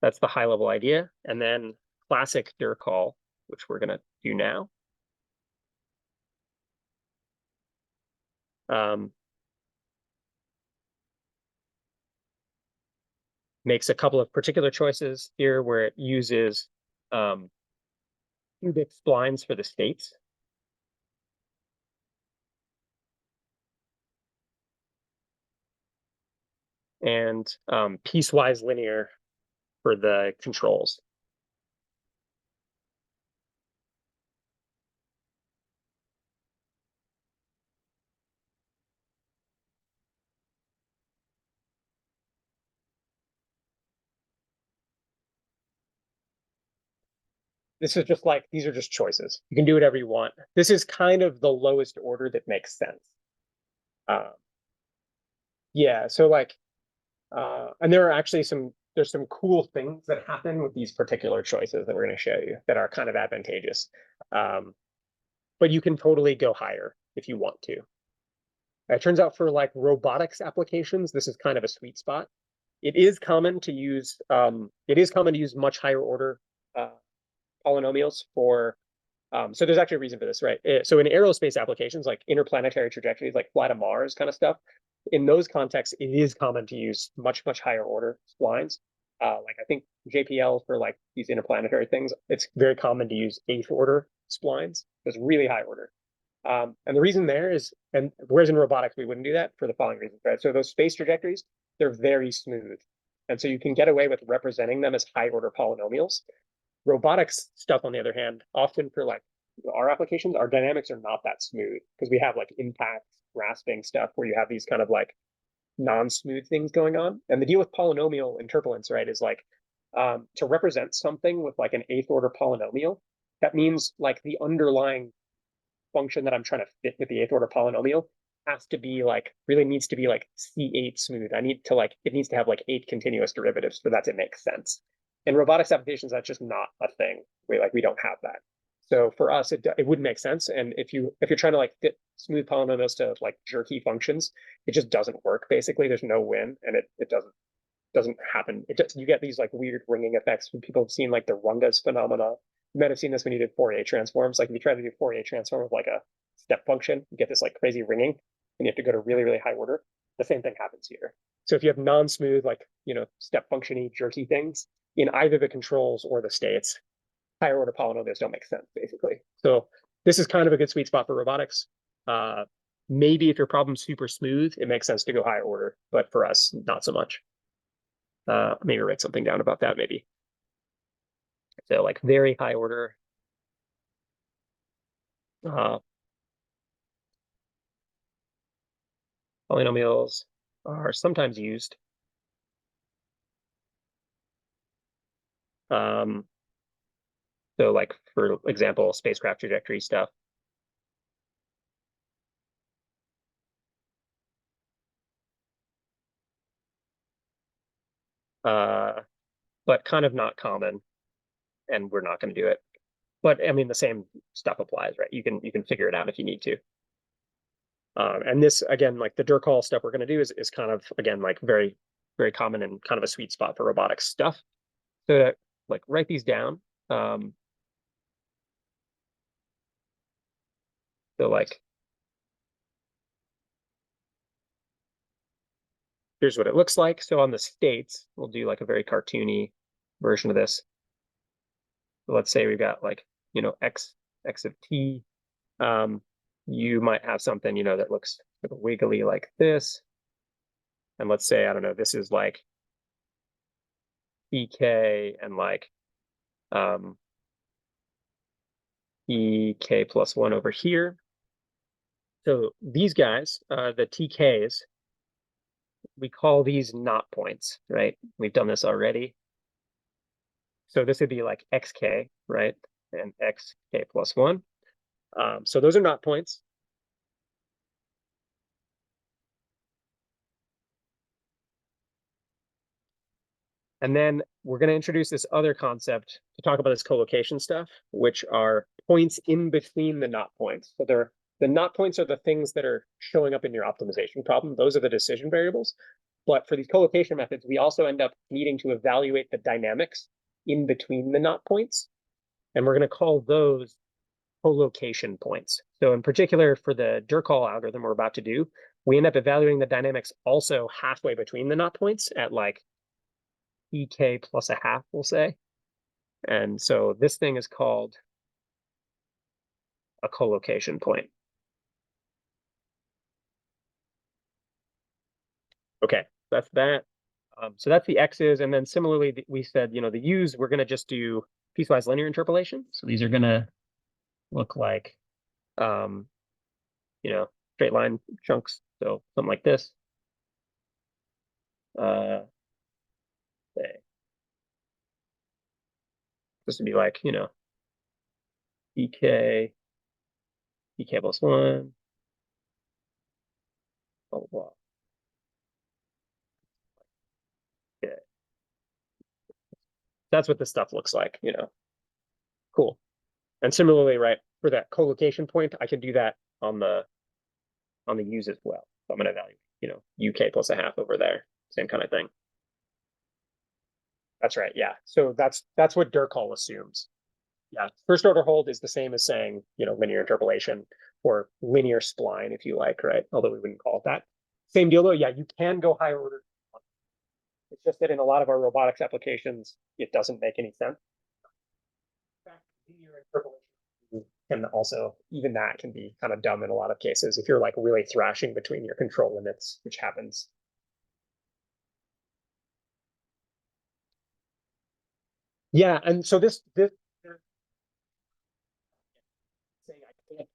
A: That's the high level idea. And then classic Dirk-Hall, which we're going to do now. Makes a couple of particular choices here where it uses cubic splines for the states. And piecewise linear for the controls. This is just like, these are just choices. You can do whatever you want. This is kind of the lowest order that makes sense. Yeah, so like, and there are actually there's some cool things that happen with these particular choices that we're going to show you that are kind of advantageous. But you can totally go higher if you want to. It turns out for like robotics applications, this is kind of a sweet spot. It is common to use much higher order polynomials for so there's actually a reason for this, right? So in aerospace applications like interplanetary trajectories, like flight of Mars kind of stuff, in those contexts, it is common to use much higher order splines. Like I think JPL for like these interplanetary things, it's very common to use 8th order splines. It's really high order. And the reason there is, and whereas in robotics we wouldn't do that for the following reasons, right? So those space trajectories, they're very smooth. And so you can get away with representing them as high order polynomials. Robotics stuff, on the other hand, often for like our applications, our dynamics are not that smooth because we have like impact grasping stuff where you have these kind of like non-smooth things going on. And the deal with polynomial interpolants, right, is like to represent something with like an 8th order polynomial, that means like the underlying function that I'm trying to fit with the 8th order polynomial has to be like, really needs to be like C8 smooth. I need to like, it needs to have like 8 continuous derivatives for that to make sense. In robotics applications, that's just not a thing. We don't have that. So for us, it wouldn't make sense. And if you're trying to like fit smooth polynomials to like jerky functions, it just doesn't work. Basically, there's no win, and it doesn't happen. You get these like weird ringing effects when people have seen like the Runga's phenomena. You might have seen this when you did Fourier transforms. Like if you try to do Fourier transform with like a step function, you get this like crazy ringing, and you have to go to really high order. The same thing happens here. So if you have non-smooth, like step functiony jerky things in either the controls or the states, higher order polynomials don't make sense, basically. So this is kind of a good sweet spot for robotics. Maybe if your problem's super smooth, it makes sense to go higher order, but for us, not so much. Maybe write something down about that, maybe. So like very high order. Polynomials are sometimes used. So like, for example, spacecraft trajectory stuff. But kind of not common, and we're not going to do it. But I mean, the same stuff applies, right? You can figure it out if you need to. And this, again, like the Dirkall stuff we're going to do is kind of, again, like very common and kind of a sweet spot for robotics stuff. So to, like, write these down. So like, here's what it looks like. So on the states, we'll do like a very cartoony version of this. So let's say we've got like, x of t. You might have something, that looks sort of wiggly like this. And let's say, I don't know, this is like ek and like ek plus 1 over here. So these guys, the TKs, we call these knot points, right? We've done this already. So this would be like xk, right? And xk plus 1. So those are knot points. And then we're going to introduce this other concept to talk about this collocation stuff, which are points in between the knot points. So the knot points are the things that are showing up in your optimization problem. Those are the decision variables. But for these collocation methods, we also end up needing to evaluate the dynamics in between the knot points. And we're going to call those collocation points. So in particular, for the Dirkall algorithm we're about to do, we end up evaluating the dynamics also halfway between the knot points at like ek plus a half, we'll say. And so this thing is called a collocation point. Okay, that's that. So that's the x's, and then similarly, we said, the u's, we're going to just do piecewise linear interpolation. So these are going to look like, um, straight line chunks. So something like this. Say, this would be like, ek plus 1, blah, blah, blah. Okay. That's what this stuff looks like, Cool. And similarly, right, for that collocation point, I can do that on the u's as well. So I'm going to evaluate, uk plus a half over there. Same kind of thing. That's right. Yeah. So that's what Dirkall assumes. Yeah. First order hold is the same as saying, linear interpolation or linear spline, if you like, right? Although we wouldn't call it that. Same deal though. Yeah, you can go higher order. It's just that in a lot of our robotics applications, it doesn't make any sense. In fact, linear interpolation can also, even that can be kind of dumb in a lot of cases if you're like really thrashing between your control limits, which happens. Yeah, and so this saying I can't.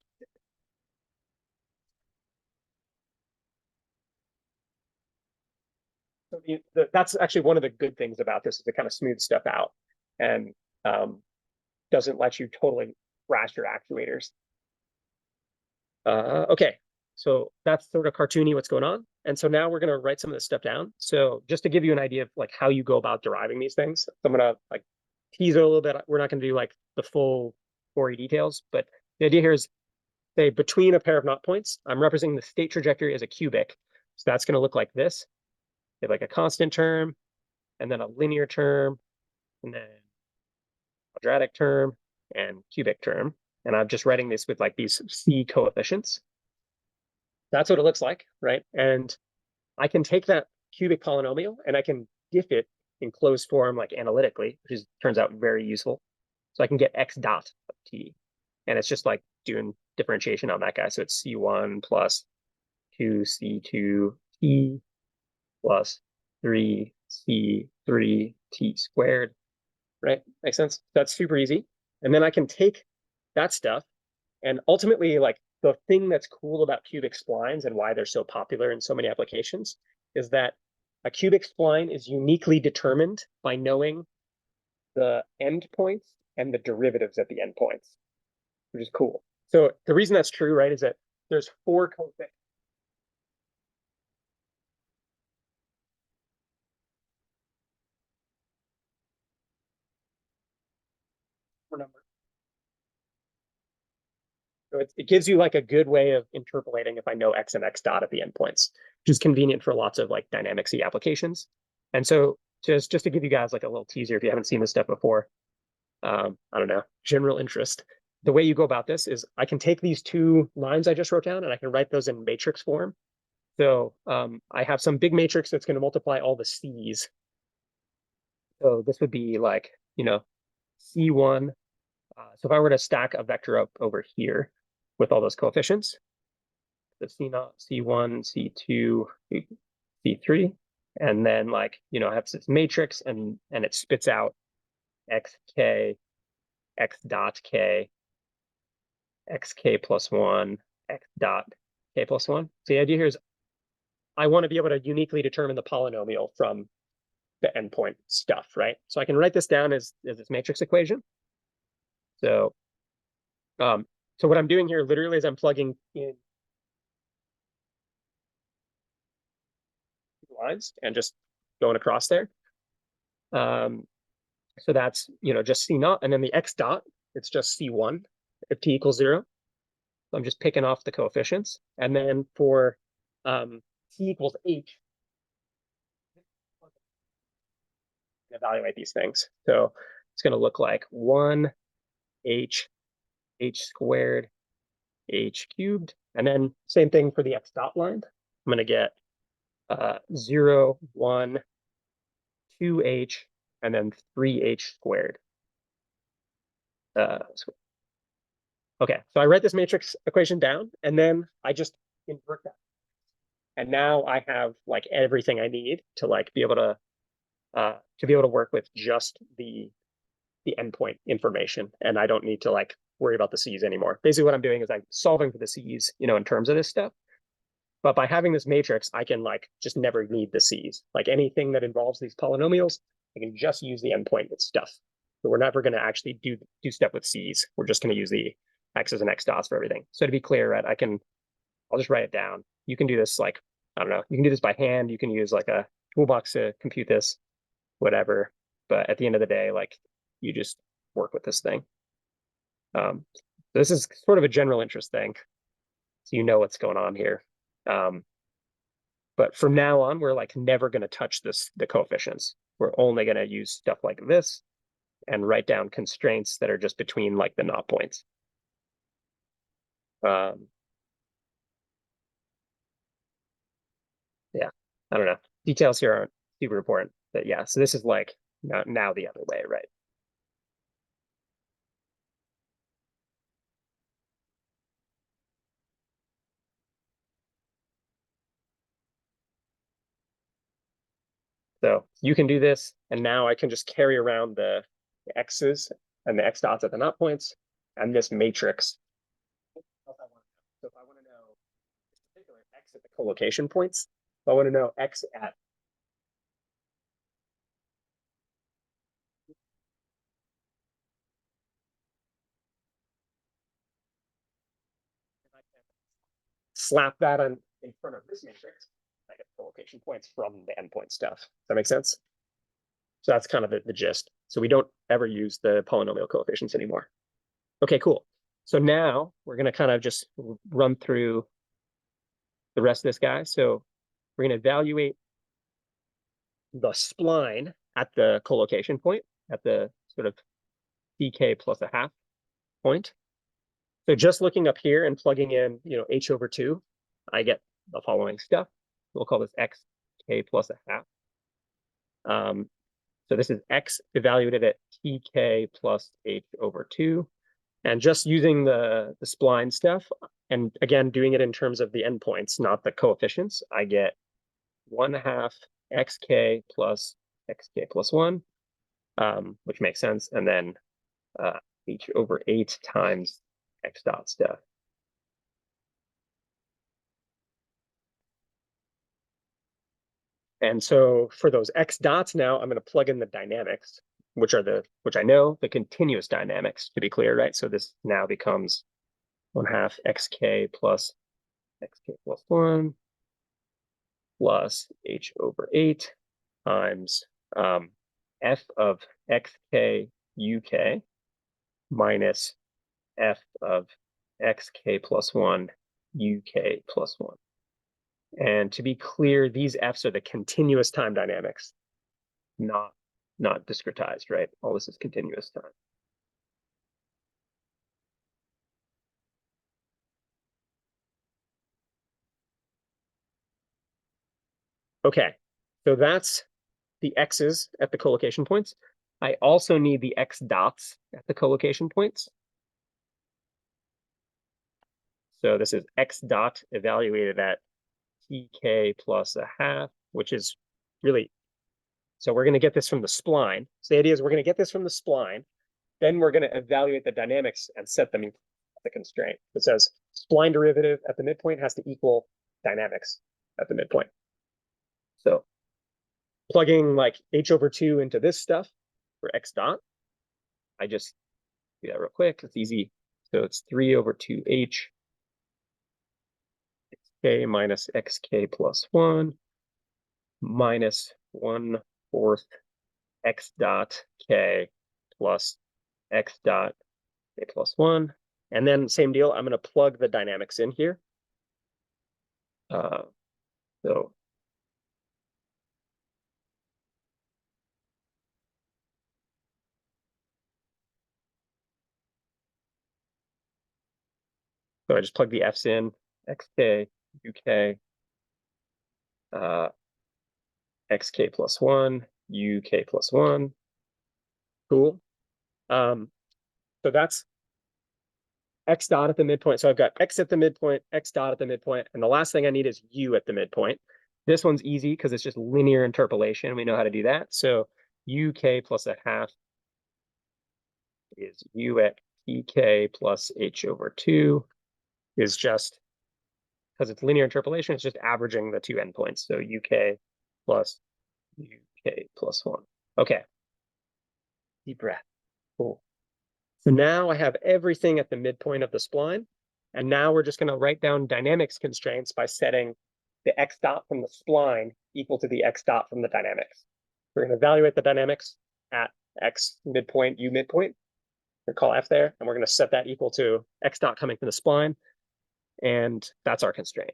A: So that's actually one of the good things about this is it kind of smooths stuff out and doesn't let you totally thrash your actuators. Okay, so that's sort of cartoony what's going on. And so now we're going to write some of this stuff down. So just to give you an idea of like how you go about deriving these things, I'm going to like tease it a little bit. We're not going to do like the full 4 details, but the idea here is, say, between a pair of knot points, I'm representing the state trajectory as a cubic. So that's going to look like this. You have like a constant term, and then a linear term, and then quadratic term, and cubic term. And I'm just writing this with like these C coefficients. That's what it looks like, right? And I can take that cubic polynomial and I can diff it in closed form, like analytically, which turns out very useful. So I can get x dot of t. And it's just like doing differentiation on that guy. So it's C1 plus 2C2t plus 3C3t squared, right? Makes sense? That's super easy. And then I can take that stuff and ultimately, like, the thing that's cool about cubic splines and why they're so popular in so many applications is that a cubic spline is uniquely determined by knowing the endpoints and the derivatives at the endpoints, which is cool. So the reason that's true, right, is that there's 4 coefficients. Number. So it gives you like a good way of interpolating if I know x and x dot at the endpoints, which is convenient for lots of like dynamic C applications. And so just to give you guys like a little teaser, if you haven't seen this stuff before, I don't know, general interest. The way you go about this is I can take these 2 lines I just wrote down and I can write those in matrix form. So I have some big matrix that's going to multiply all the C's. So this would be like, C1. So if I were to stack a vector up over here with all those coefficients, the C0, C1, C2, C3, and then like, I have this matrix and it spits out xk, x dot k, xk plus 1, x dot k plus 1. So the idea here is I want to be able to uniquely determine the polynomial from the endpoint stuff, right? So I can write this down as this matrix equation. So, so what I'm doing here literally is I'm plugging in lines and just going across there. So that's, just C naught, and then the x dot, it's just C1 if t equals 0. So I'm just picking off the coefficients. And then for t equals h, evaluate these things. So it's going to look like 1 h squared, h cubed. And then same thing for the x dot line. I'm going to get 0, 1, 2h, and then 3h squared. Okay, so I write this matrix equation down, and then I just invert that. And now I have like everything I need to like be able to work with just the endpoint information, and I don't need to like worry about the C's anymore. Basically, what I'm doing is I'm solving for the C's, in terms of this stuff. But by having this matrix, I can like just never need the C's. Like anything that involves these polynomials, I can just use the endpoint with stuff. So we're never going to actually do stuff with C's. We're just going to use the X's and X dots for everything. So to be clear, right, I'll just write it down. You can do this like, I don't know, you can do this by hand. You can use like a toolbox to compute this, whatever. But at the end of the day, like you just work with this thing. This is sort of a general interest thing. So you know what's going on here. But from now on, we're like never going to touch the coefficients. We're only going to use stuff like this and write down constraints that are just between like the not points. Yeah, I don't know. Details here aren't super important, but yeah, so this is like now the other way, right? So you can do this, and now I can just carry around the x's and the x dots at the not points and this matrix. So if I want to know this particular x at the collocation points, if I want to know x at slap that on in front of this matrix, I get collocation points from the endpoint stuff. Does that make sense? So that's kind of the gist. So we don't ever use the polynomial coefficients anymore. Okay, cool. So now we're going to kind of just run through the rest of this guy. So we're going to evaluate the spline at the collocation point, at the sort of dk plus a half point. So just looking up here and plugging in, h over 2, I get the following stuff. We'll call this xk plus a half. So this is x evaluated at tk plus h over 2. And just using the spline stuff, and again, doing it in terms of the endpoints, not the coefficients, I get 1/2 xk plus xk plus 1, which makes sense. And then h over 8 times x dot stuff. And so for those x dots now, I'm going to plug in the dynamics, which I know the continuous dynamics, to be clear, right? So this now becomes 1/2 xk plus xk plus 1 plus h over 8 times f of xk uk minus f of xk plus 1 uk plus 1. And to be clear, these f's are the continuous time dynamics, not discretized, right? All this is continuous time. Okay, so that's the x's at the collocation points. I also need the x dots at the collocation points. So this is x dot evaluated at tk plus a half, which is really, so we're going to get this from the spline. So the idea is we're going to get this from the spline. Then we're going to evaluate the dynamics and set them in the constraint. It says spline derivative at the midpoint has to equal dynamics at the midpoint. So plugging like h over 2 into this stuff for x dot, I just do that real quick. It's easy. So it's 3 over 2h xk minus xk plus 1 minus 1/4 x dot k plus x dot k plus 1. And then same deal, I'm going to plug the dynamics in here. So I just plug the f's in, xk, uk, xk plus 1, uk plus 1. Cool. So that's x dot at the midpoint. So I've got x at the midpoint, x dot at the midpoint, and the last thing I need is u at the midpoint. This one's easy because it's just linear interpolation. We know how to do that. So uk plus a half is u at pk plus h over 2 is just, because it's linear interpolation, it's just averaging the two endpoints. So uk plus uk plus 1. Okay. Deep breath. Cool. So now I have everything at the midpoint of the spline. And now we're just going to write down dynamics constraints by setting the x dot from the spline equal to the x dot from the dynamics. We're going to evaluate the dynamics at x midpoint, u midpoint. We're going to call f there, and we're going to set that equal to x dot coming from the spline. And that's our constraint.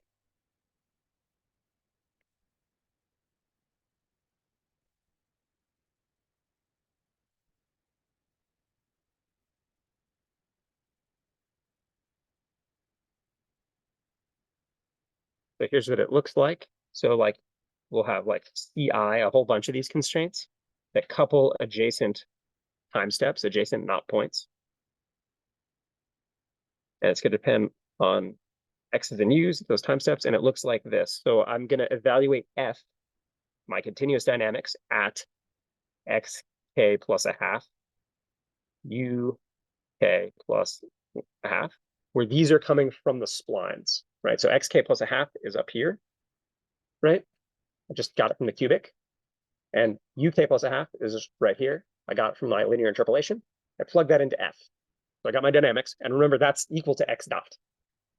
A: So here's what it looks like. So like we'll have like CI, a whole bunch of these constraints that couple adjacent time steps, adjacent not points. And it's going to depend on x's and u's, those time steps, and it looks like this. So I'm going to evaluate f, my continuous dynamics, at xk plus a half, uk plus a half, where these are coming from the splines, right? So xk plus a half is up here, right? I just got it from the cubic. And uk plus a half is right here. I got it from my linear interpolation. I plug that into f. So I got my dynamics. And remember, that's equal to x dot.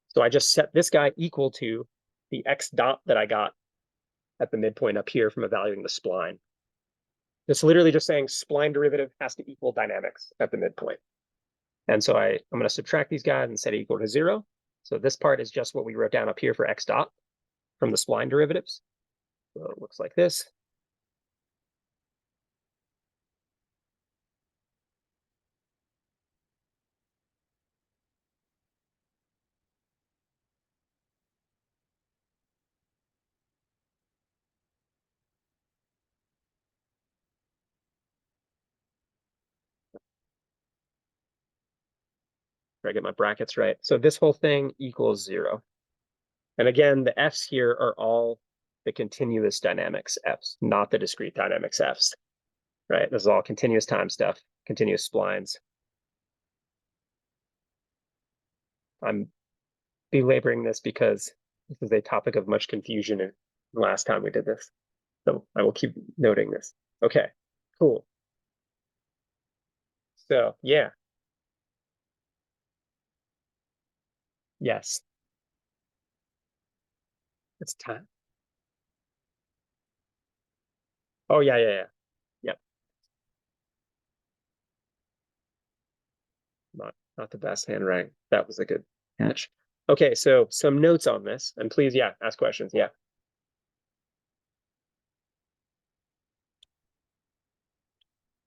A: So I just set this guy equal to the x dot that I got at the midpoint up here from evaluating the spline. It's literally just saying spline derivative has to equal dynamics at the midpoint. And so I'm going to subtract these guys and set it equal to 0. So this part is just what we wrote down up here for x dot from the spline derivatives. So it looks like this. I get my brackets right. So this whole thing equals 0. And again, the f's here are all the continuous dynamics f's, not the discrete dynamics f's, right? This is all continuous time stuff, continuous splines. I'm belaboring this because this is a topic of much confusion last time we did this. So I will keep noting this. Okay, cool. So yeah. Yes. It's time. Oh yeah, yeah, yeah. Yep. Not the best handwriting. That was a good catch. Okay, so some notes on this, and please, yeah, ask questions. Yeah.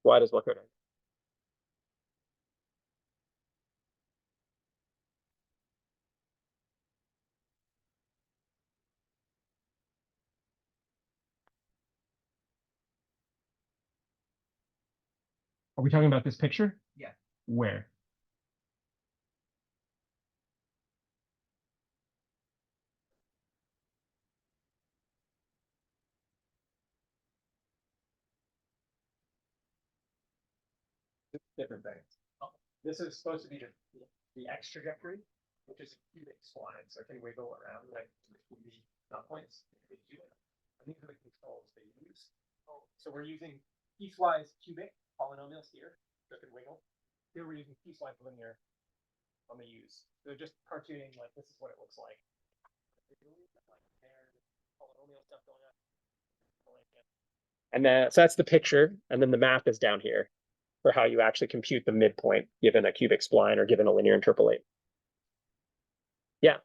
A: Why does what go down? Are we talking about this picture?
B: Yeah.
A: Where? Different things. This is supposed to be the x trajectory, which is a cubic spline, so it can wiggle around like the not points. And these are the controls they use. So we're using piecewise cubic polynomials here that can wiggle. Here we're using piecewise linear on the u's. So just cartooning like this is what it looks like. And then so that's the picture, and then the math is down here for how you actually compute the midpoint given a cubic spline or given a linear interpolate. Yeah.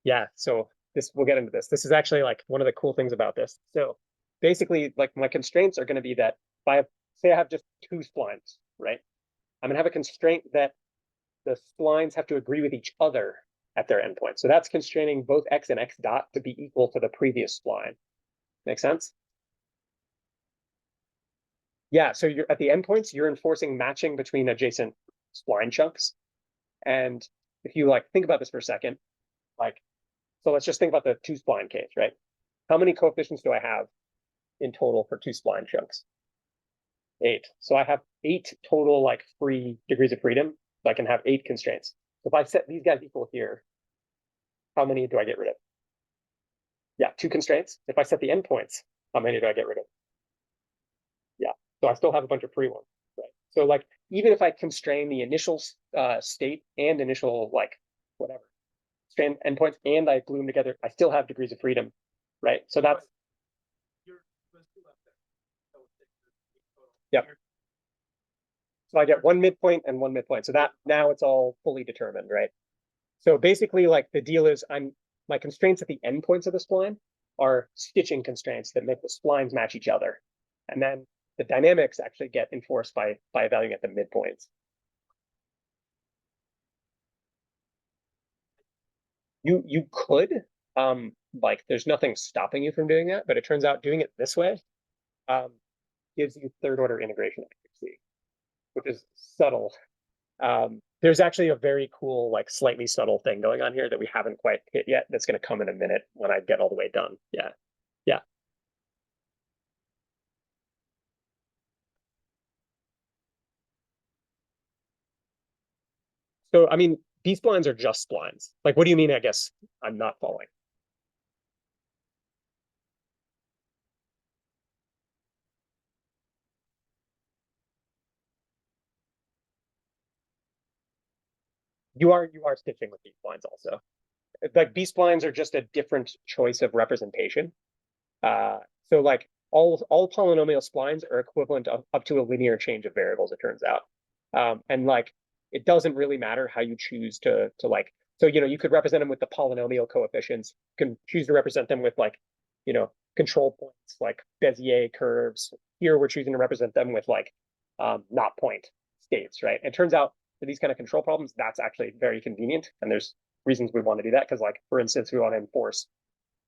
A: Yeah, so we'll get into this. This is actually like one of the cool things about this. So basically, like my constraints are going to be that if I say I have just two splines, right? I'm going to have a constraint that the splines have to agree with each other at their endpoint. So that's constraining both x and x dot to be equal to the previous spline. Make sense? Yeah, so you're at the endpoints, you're enforcing matching between adjacent spline chunks. And if you like think about this for a second, like, so let's just think about the two spline case, right? How many coefficients do I have in total for two spline chunks? 8. So I have 8 total like free degrees of freedom. So I can have 8 constraints. So if I set these guys equal here, how many do I get rid of? Yeah, 2 constraints. If I set the endpoints, how many do I get rid of? Yeah, so I still have a bunch of free ones, right? So like even if I constrain the initial state and initial like whatever strain endpoints and I glue them together, I still have degrees of freedom, right? So that's yeah. So I get one midpoint and one midpoint. So that now it's all fully determined, right? So basically, like the deal is my constraints at the endpoints of the spline are stitching constraints that make the splines match each other. And then the dynamics actually get enforced by evaluating at the midpoints. You could, like there's nothing stopping you from doing that, but it turns out doing it this way um, gives you third order integration accuracy, which is subtle. There's actually a very cool, like slightly subtle thing going on here that we haven't quite hit yet. That's going to come in a minute when I get all the way done. Yeah. Yeah. So, I mean, B splines are just splines. Like, what do you mean? I guess I'm not following. You are stitching with B splines also. Like B splines are just a different choice of representation. So like all polynomial splines are equivalent of up to a linear change of variables, it turns out. And like it doesn't really matter how you choose to like, so you could represent them with the polynomial coefficients. You can choose to represent them with like, control points like Bezier curves. Here we're choosing to represent them with like not point states, right? It turns out for these kind of control problems, that's actually very convenient. And there's reasons we want to do that because, like, for instance, we want to enforce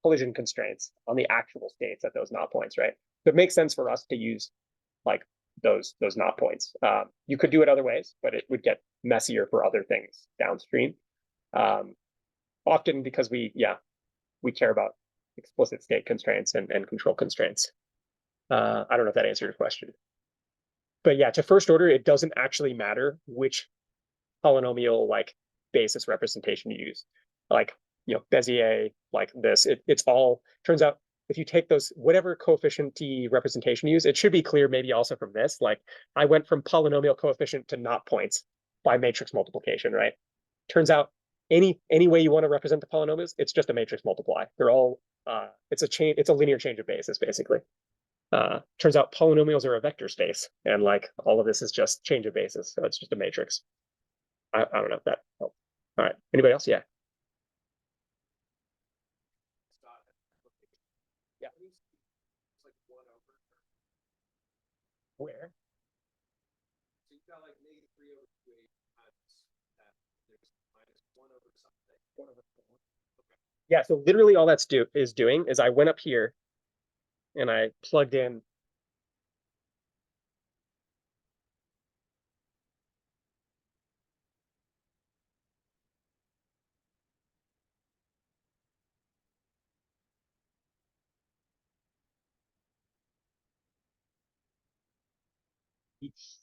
A: collision constraints on the actual states at those knot points, right? So it makes sense for us to use like those knot points. You could do it other ways, but it would get messier for other things downstream. Um, Often because we care about explicit state constraints and control constraints. I don't know if that answered your question. But yeah, to first order, it doesn't actually matter which polynomial like basis representation you use. Like, Bezier, like this, it's all turns out if you take those whatever coefficient representation you use, it should be clear maybe also from this. Like I went from polynomial coefficient to knot points by matrix multiplication, right? Turns out any way you want to represent the polynomials, it's just a matrix multiply. They're all it's a linear change of basis, basically. Turns out polynomials are a vector space, and like all of this is just change of basis, so it's just a matrix. I don't know if that helps. All right. Anybody else? Yeah. Yeah. Where? Yeah. So literally all that's doing is I went up here and I plugged in each.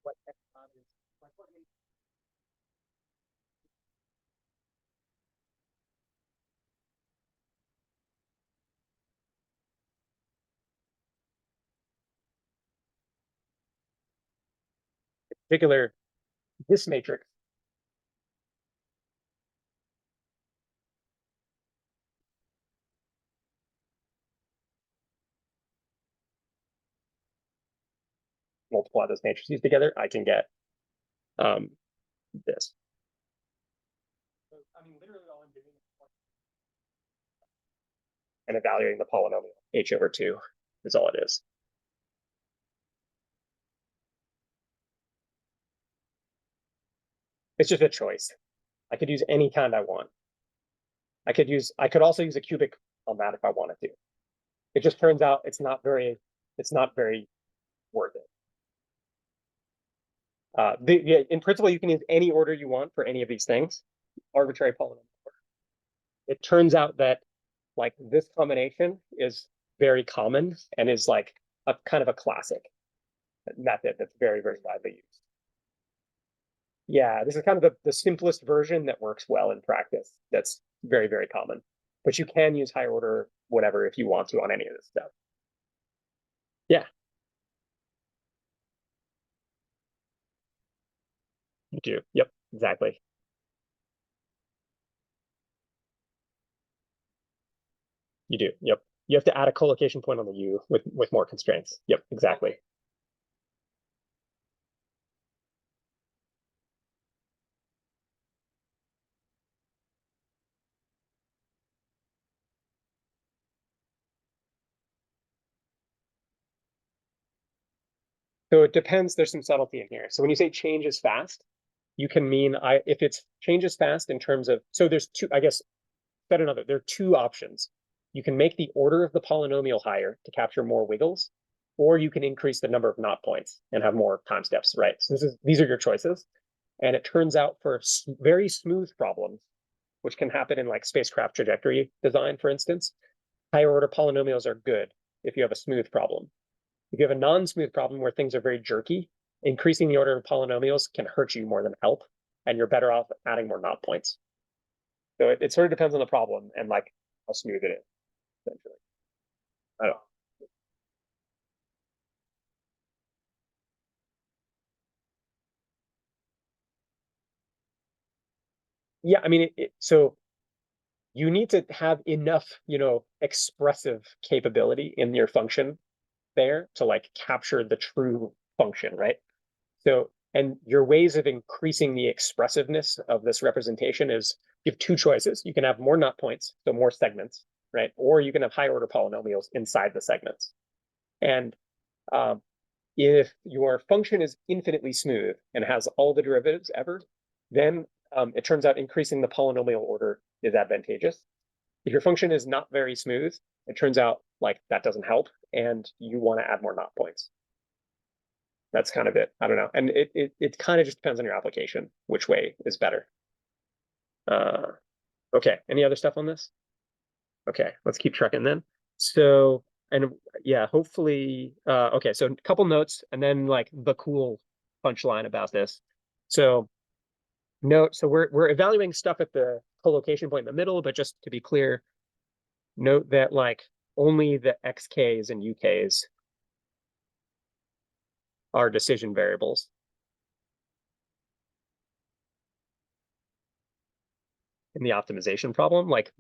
A: What epsilon is. In particular, this matrix multiply those matrices together, I can get um this. So, I mean, literally all I'm doing and evaluating the polynomial h over 2 is all it is. It's just a choice. I could use any kind I want. I could also use a cubic on that if I wanted to. It just turns out it's not very worth it. Yeah, in principle, you can use any order you want for any of these things, arbitrary polynomial order. It turns out that like this combination is very common and is like a kind of a classic method that's very, very widely used. Yeah, this is kind of the simplest version that works well in practice. That's very, very common. But you can use higher order whatever if you want to on any of this stuff. Yeah, you do. Yep, exactly. You do. Yep. You have to add a collocation point on the U with more constraints. Yep, exactly. So it depends. There's some subtlety in here. So when you say changes fast, you can mean if it's changes fast in terms of, so there's two, I guess, said another, there are two options. You can make the order of the polynomial higher to capture more wiggles, or you can increase the number of knot points and have more time steps, right? So these are your choices. And it turns out for very smooth problems, which can happen in like spacecraft trajectory design, for instance, higher order polynomials are good if you have a smooth problem. If you have a non-smooth problem where things are very jerky, increasing the order of polynomials can hurt you more than help, and you're better off adding more knot points. So it sort of depends on the problem and like how smooth it is, essentially. I don't know. Yeah, I mean, so you need to have enough, expressive capability in your function there to like capture the true function, right? So, and your ways of increasing the expressiveness of this representation is you have two choices. You can have more knot points, so more segments, right? Or you can have high order polynomials inside the segments. And um, if your function is infinitely smooth and has all the derivatives ever, then it turns out increasing the polynomial order is advantageous. If your function is not very smooth, it turns out like that doesn't help and you want to add more knot points. That's kind of it. I don't know. And it kind of just depends on your application, which way is better. Uh, okay. Any other stuff on this? Okay, let's keep trucking then. So, and yeah, hopefully, okay, so a couple notes and then like the cool punchline about this. So note, so we're evaluating stuff at the collocation point in the middle, but just to be clear, note that like only the XKs and UKs are decision variables in the optimization problem. Like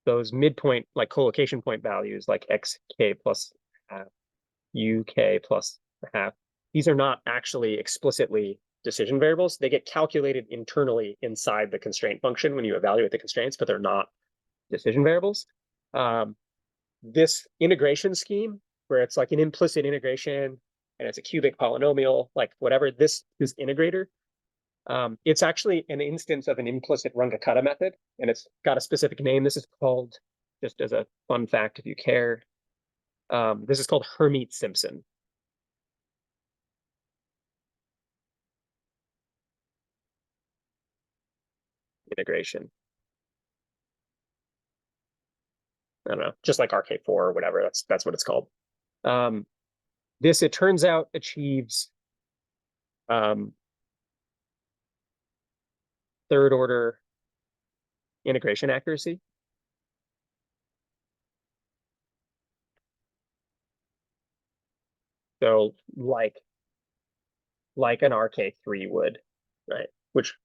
A: those midpoint, like collocation point values, like XK plus half, UK plus half, these are not actually explicitly decision variables. They get calculated internally inside the constraint function when you evaluate the constraints, but they're not decision variables. Um, this integration scheme, where it's like an implicit integration and it's a cubic polynomial, like whatever, this integrator, it's actually an instance of an implicit Runge-Kutta method, and it's got a specific name. This is called, just as a fun fact, if you care, this is called Hermite-Simpson integration. I don't know, just like RK4 or whatever. That's what it's called. This, it turns out, achieves third order integration accuracy. So like an RK3 would, right? Which,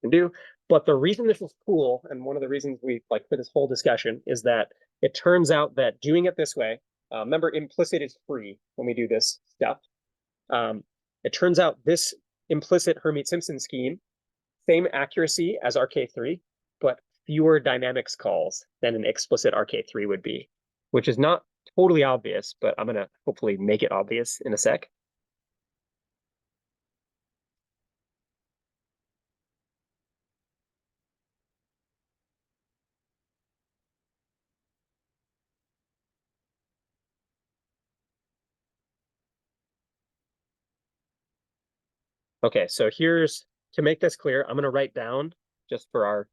A: can do. But the reason this is cool, and one of the reasons we like for this whole discussion, is that it turns out that doing it this way, remember implicit is free when we do this stuff. It turns out this implicit Hermite-Simpson scheme, same accuracy as RK3, but fewer dynamics calls than an explicit RK3 would be, which is not totally obvious, but I'm going to hopefully make it obvious in a sec. Okay, so here's, to make this clear, I'm going to write down, just for our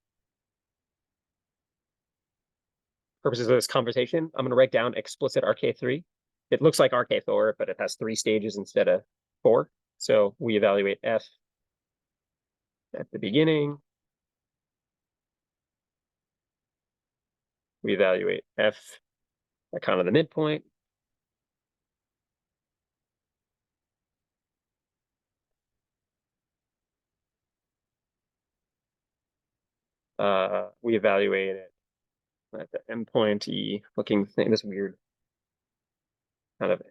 A: purposes of this conversation, I'm going to write down explicit RK3. It looks like RK4, but it has 3 stages instead of 4. So we evaluate F at the beginning. We evaluate F at kind of the midpoint. We evaluate it at the endpoint-y looking thing, this weird kind of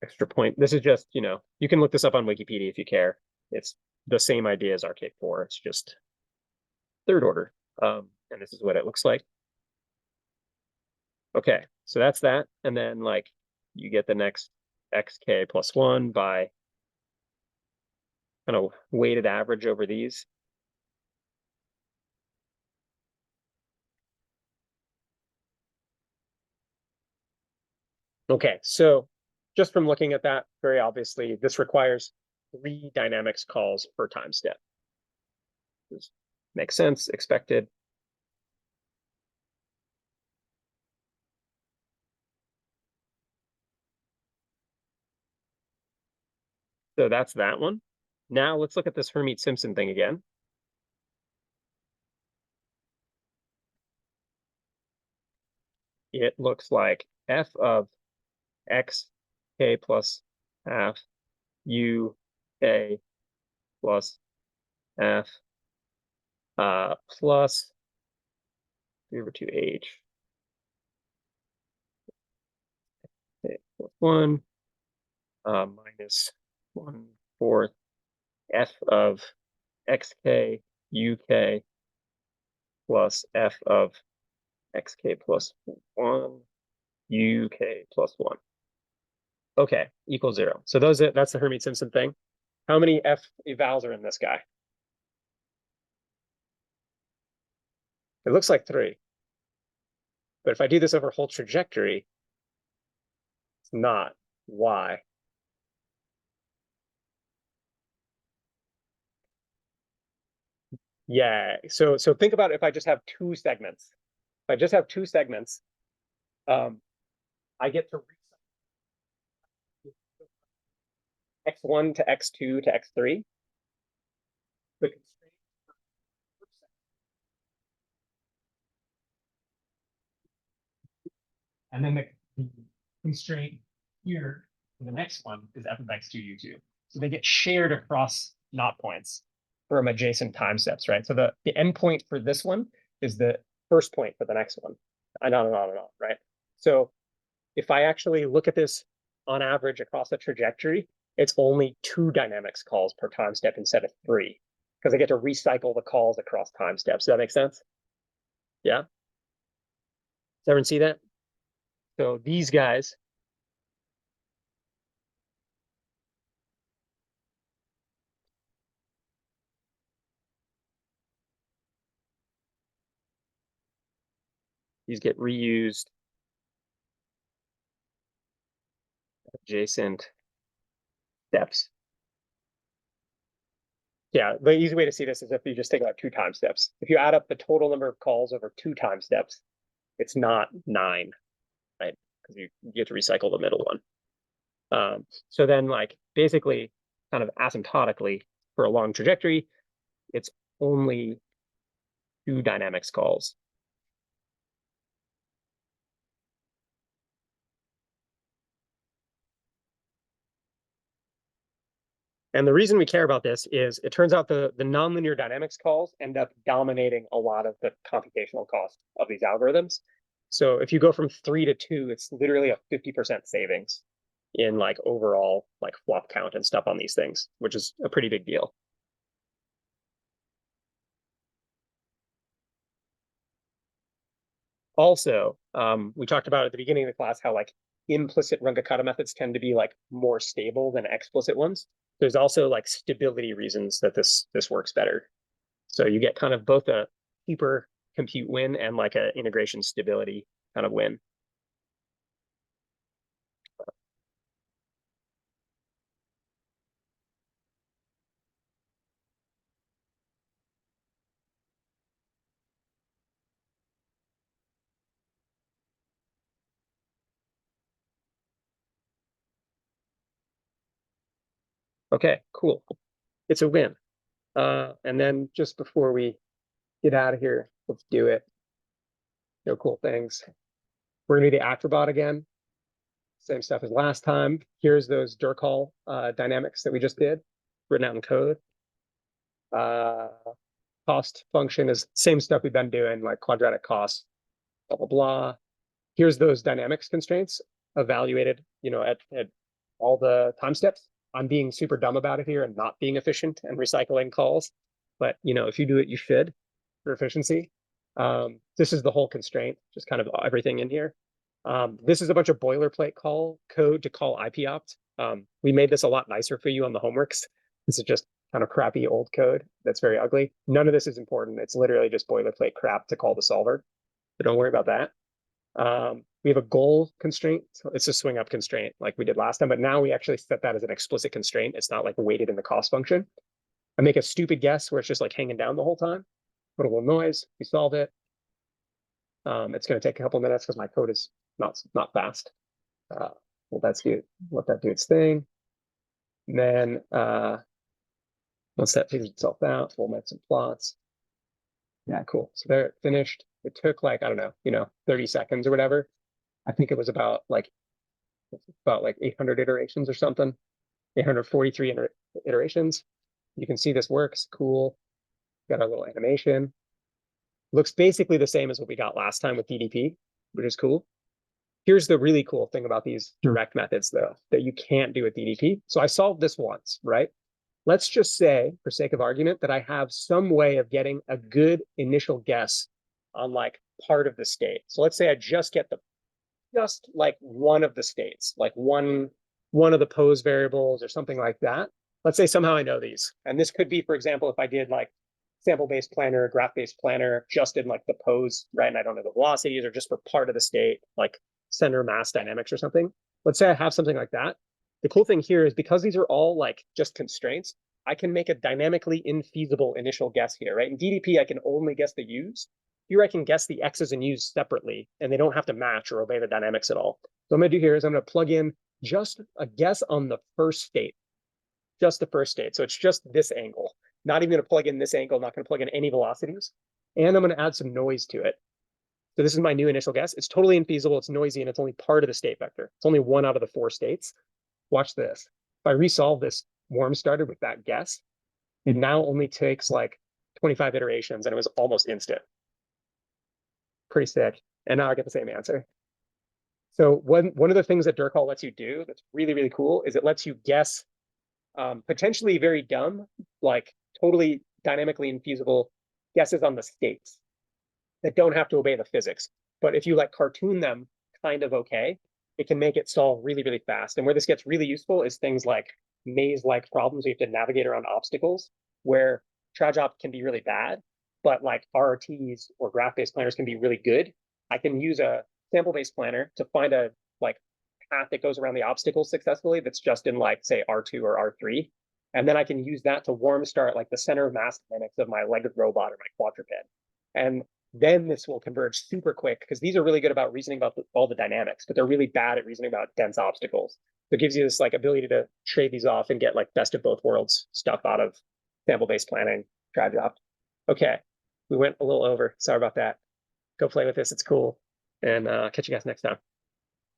A: extra point. This is just, you can look this up on Wikipedia if you care. It's the same idea as RK4. It's just third order. And this is what it looks like. Okay, so that's that. And then like you get the next xk plus 1 by kind of weighted average over these. Okay, so just from looking at that, very obviously, this requires 3 dynamics calls per time step. This makes sense, expected. So that's that one. Now let's look at this Hermite-Simpson thing again. It looks like f of x k plus half u k plus f plus 3/2h k plus 1 minus 1/4 f of xk uk plus f of xk plus 1 uk plus 1. Okay, equals 0. So that's the Hermite-Simpson thing. How many f evals are in this guy? It looks like 3. But if I do this over whole trajectory, it's not. Why? Yeah. So think about if I just have 2 segments. If I just have 2 segments, I get to x1 to x2 to x3. The constraint, and then the constraint here for the next one is f of x2 u2. So they get shared across knot points from adjacent time steps, right? So the endpoint for this one is the first point for the next one, and on and on and on, right? So if I actually look at this on average across the trajectory, it's only 2 dynamics calls per time step instead of 3, because I get to recycle the calls across time steps. Does that make sense? Yeah? Does everyone see that? So these guys, these get reused adjacent steps. Yeah, the easy way to see this is if you just think about 2 time steps. If you add up the total number of calls over 2 time steps, it's not 9, right? Because you get to recycle the middle one. So then, like, basically, kind of asymptotically for a long trajectory, it's only 2 dynamics calls. And the reason we care about this is it turns out the nonlinear dynamics calls end up dominating a lot of the computational cost of these algorithms. So if you go from 3 to 2, it's literally a 50% savings in like overall like flop count and stuff on these things, which is a pretty big deal. Also, we talked about at the beginning of the class how like implicit Runge-Kutta methods tend to be like more stable than explicit ones. There's also like stability reasons that this works better. So you get kind of both a cheaper compute win and like a integration stability kind of win. Okay, cool. It's a win. And then just before we get out of here, let's do it. No cool things. We're gonna do the Acrobot again. Same stuff as last time. Here's those Dirk-Hall dynamics that we just did, written out in code. Cost function is same stuff we've been doing, like quadratic cost, blah, blah, blah. Here's those dynamics constraints evaluated, at all the time steps. I'm being super dumb about it here and not being efficient and recycling calls. But, if you do it, you should for efficiency. This is the whole constraint, just kind of everything in here. This is a bunch of boilerplate code to call IP-opt. We made this a lot nicer for you on the homeworks. This is just kind of crappy old code that's very ugly. None of this is important. It's literally just boilerplate crap to call the solver. So don't worry about that. We have a goal constraint. So it's a swing up constraint like we did last time, but now we actually set that as an explicit constraint. It's not like weighted in the cost function. I make a stupid guess where it's just like hanging down the whole time. Put a little noise. We solve it. It's going to take a couple minutes because my code is not fast. Well, let that do its thing. And then once that figures itself out, we'll make some plots. Yeah, cool. So there, finished. It took like, I don't know, 30 seconds or whatever. I think it was about like 800 iterations or something. 843 iterations. You can see this works. Cool. Got our little animation. Looks basically the same as what we got last time with DDP, which is cool. Here's the really cool thing about these direct methods, though, that you can't do with DDP. So I solved this once, right? Let's just say, for sake of argument, that I have some way of getting a good initial guess on like part of the state. So let's say I just get just like one of the states, like one of the pose variables or something like that. Let's say somehow I know these. And this could be, for example, if I did like sample-based planner, graph-based planner, just in like the pose, right? And I don't know the velocities or just for part of the state, like center mass dynamics or something. Let's say I have something like that. The cool thing here is because these are all like just constraints, I can make a dynamically infeasible initial guess here, right? In DDP, I can only guess the U's. Here I can guess the X's and U's separately, and they don't have to match or obey the dynamics at all. So what I'm going to do here is I'm going to plug in just a guess on the first state, just the first state. So it's just this angle. Not even going to plug in this angle, not going to plug in any velocities. And I'm going to add some noise to it. So this is my new initial guess. It's totally infeasible. It's noisy, and it's only part of the state vector. It's only one out of the 4 states. Watch this. If I resolve this warm starter with that guess, it now only takes like 25 iterations, and it was almost instant. Pretty sick. And now I get the same answer. So one of the things that Dirk-Hall lets you do that's really, really cool is it lets you guess potentially very dumb, like totally dynamically infeasible guesses on the states that don't have to obey the physics. But if you like cartoon them kind of okay, it can make it solve really, really fast. And where this gets really useful is things like maze-like problems where you have to navigate around obstacles, where traj-opt can be really bad, but like RRTs or graph-based planners can be really good. I can use a sample-based planner to find a like path that goes around the obstacles successfully that's just in like, say, R2 or R3. And then I can use that to warm start like the center of mass dynamics of my legged robot or my quadruped. And then this will converge super quick because these are really good about reasoning about all the dynamics, but they're really bad at reasoning about dense obstacles. So it gives you this like ability to trade these off and get like best of both worlds stuff out of sample-based planning, traj-opt. Okay, we went a little over. Sorry about that. Go play with this. It's cool. And catch you guys next time.